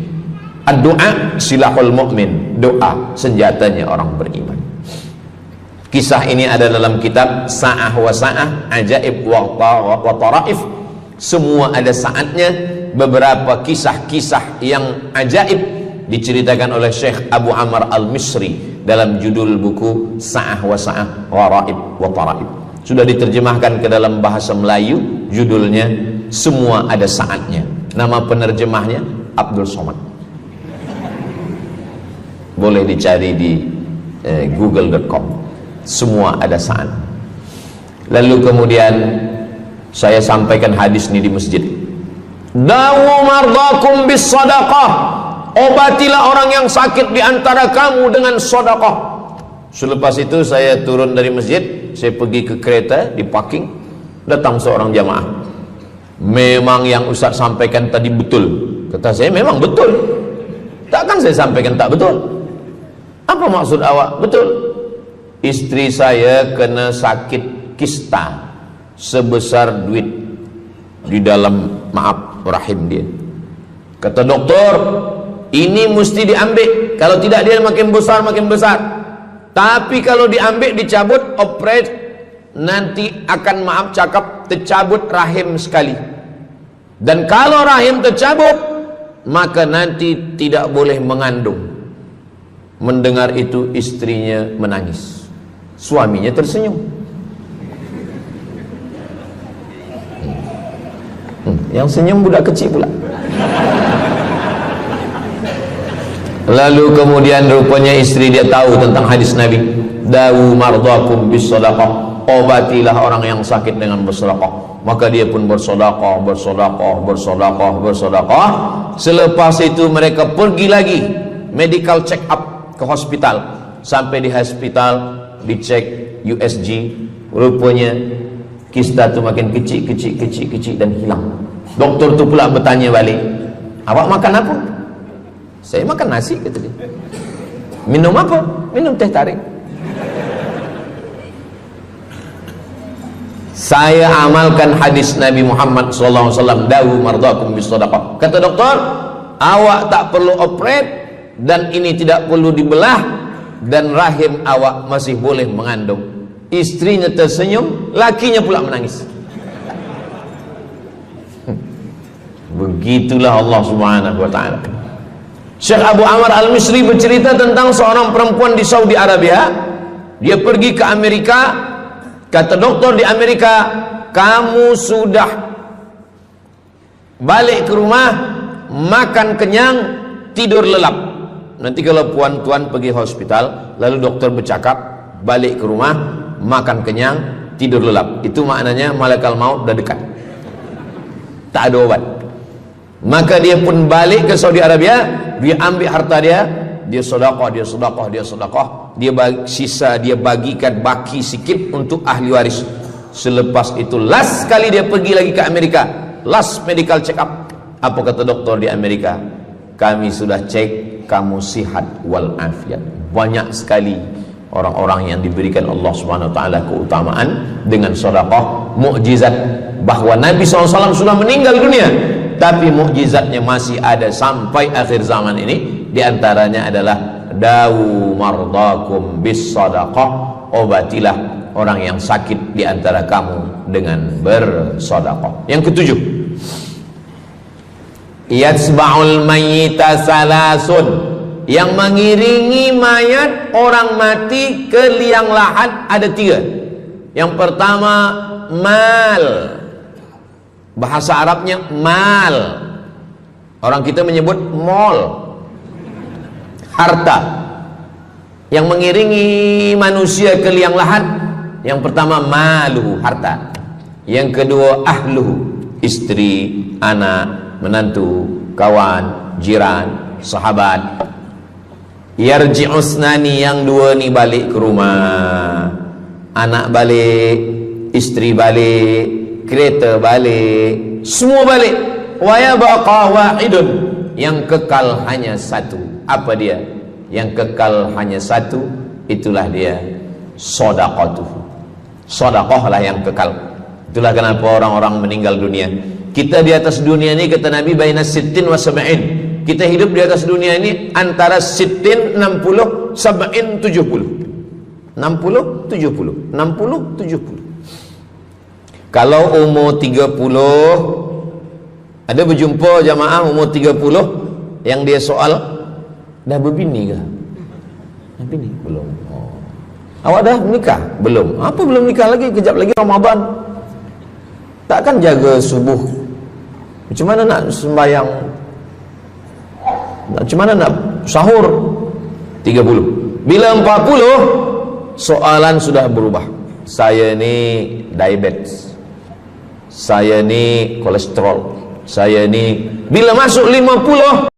Ad-du'a silahul mu'min, doa senjatanya orang beriman. Kisah ini ada dalam kitab Sa'ah wa Sa'ah, Ajaib wa Taraif. Semua ada saatnya. Beberapa kisah-kisah yang ajaib diceritakan oleh Syekh Abu Amr al-Misri dalam judul buku Sa'ah wa Sa'ah Gharaib wa Taraib. Sudah diterjemahkan ke dalam bahasa Melayu, judulnya Semua Ada Saatnya. Nama penerjemahnya Abdul Somad. Boleh dicari di google.com. Semua ada saat. Lalu kemudian saya sampaikan hadis ini di masjid. Dawu mardakum bis sadaqah. Obatilah orang yang sakit di antara kamu dengan sedekah. Selepas itu saya turun dari masjid, saya pergi ke kereta, di parking, datang seorang jamaah. Memang yang Ustaz sampaikan tadi betul. Kata saya, memang betul. Takkan saya sampaikan tak betul? Apa maksud awak? Betul. Istri saya kena sakit kista sebesar duit di dalam rahim dia. Kata doktor, ini mesti diambil, kalau tidak dia makin besar makin besar. Tapi kalau diambil, dicabut, operate, nanti akan tercabut rahim sekali. Dan kalau rahim tercabut, maka nanti tidak boleh mengandung. Mendengar itu istrinya menangis, suaminya tersenyum. Yang senyum budak kecil pula. Lalu kemudian rupanya istri dia tahu tentang hadis Nabi, dawu mardakum bis sadaqah. Obatilah orang yang sakit dengan bersedekah. Maka dia pun bersedekah. Selepas itu mereka pergi lagi medical check up ke hospital. Sampai di hospital dicek USG, rupanya kista itu makin kecil dan hilang. Doktor tu pula bertanya balik, awak makan apa? Saya makan nasi, kata dia. Minum apa? Minum teh tarik. Saya amalkan hadis Nabi Muhammad SAW, dawu mardakum bis sadaqah. Kata doktor, awak tak perlu operate, dan ini tidak perlu dibelah, dan rahim awak masih boleh mengandung. Istrinya tersenyum, lakinya pula menangis. Begitulah Allah Subhanahu wa ta'ala. Syekh Abu Amr Al-Misri bercerita tentang seorang perempuan di Saudi Arabia. Dia pergi ke Amerika. Kata doktor di Amerika, kamu sudah balik ke rumah, makan kenyang, tidur lelap. Nanti kalau puan-tuan pergi hospital, lalu dokter bercakap, balik ke rumah, makan kenyang, tidur lelap, itu maknanya malaikat maut dah dekat, tak ada obat. Maka dia pun balik ke Saudi Arabia. Dia ambil harta dia sedekah, dia bagi, sisa dia bagikan baki sikit untuk ahli waris. Selepas itu last kali dia pergi lagi ke Amerika, last medical check up. Apa kata doktor di Amerika? Kami sudah cek, kamu sihat wal afiat. Banyak sekali orang-orang yang diberikan Allah Subhanahu wa taala keutamaan dengan sedekah, mukjizat bahwa Nabi SAW sudah meninggal dunia, tapi mukjizatnya masih ada sampai akhir zaman ini. Di antaranya adalah dawu mardakum bis sadaqah, obatilah orang yang sakit di antara kamu dengan bersedekah. Yang ketujuh, yatsba'ul mayyita salasun, yang mengiringi mayat orang mati ke liang lahat ada tiga. Yang pertama, mal. Bahasa Arabnya mal, orang kita menyebut mall, harta. Yang mengiringi manusia ke liang lahat, yang pertama maluhu, harta. Yang kedua ahluhu, istri, anak, menantu, kawan, jiran, sahabat. Yarji'usnani, yang dua ni balik ke rumah, anak balik, istri balik, kereta balik, semua balik. Wa yabqa wahidun, yang kekal hanya satu. Apa dia? Yang kekal hanya satu, itulah dia sedekatuh. Sedekahlah yang kekal. Itulah kenapa orang-orang meninggal dunia. Kita di atas dunia ini, kata Nabi, baina sittin wa sab'in. Kita hidup di atas dunia ini antara sittin, 60, sab'in, 70. 60, 70. 60, 70. Kalau umur 30, ada berjumpa jamaah umur 30 yang dia soal, dah berbini ke? Nabi ni belum. Oh. Awak dah menikah? Belum. Apa belum nikah lagi? Kejap lagi Ramadan. Takkan jaga subuh? Macam mana nak sembahyang? Macam mana nak sahur? 30. Bila 40, soalan sudah berubah. Saya ni diabetes. Saya ni kolesterol. Saya ni bila masuk 50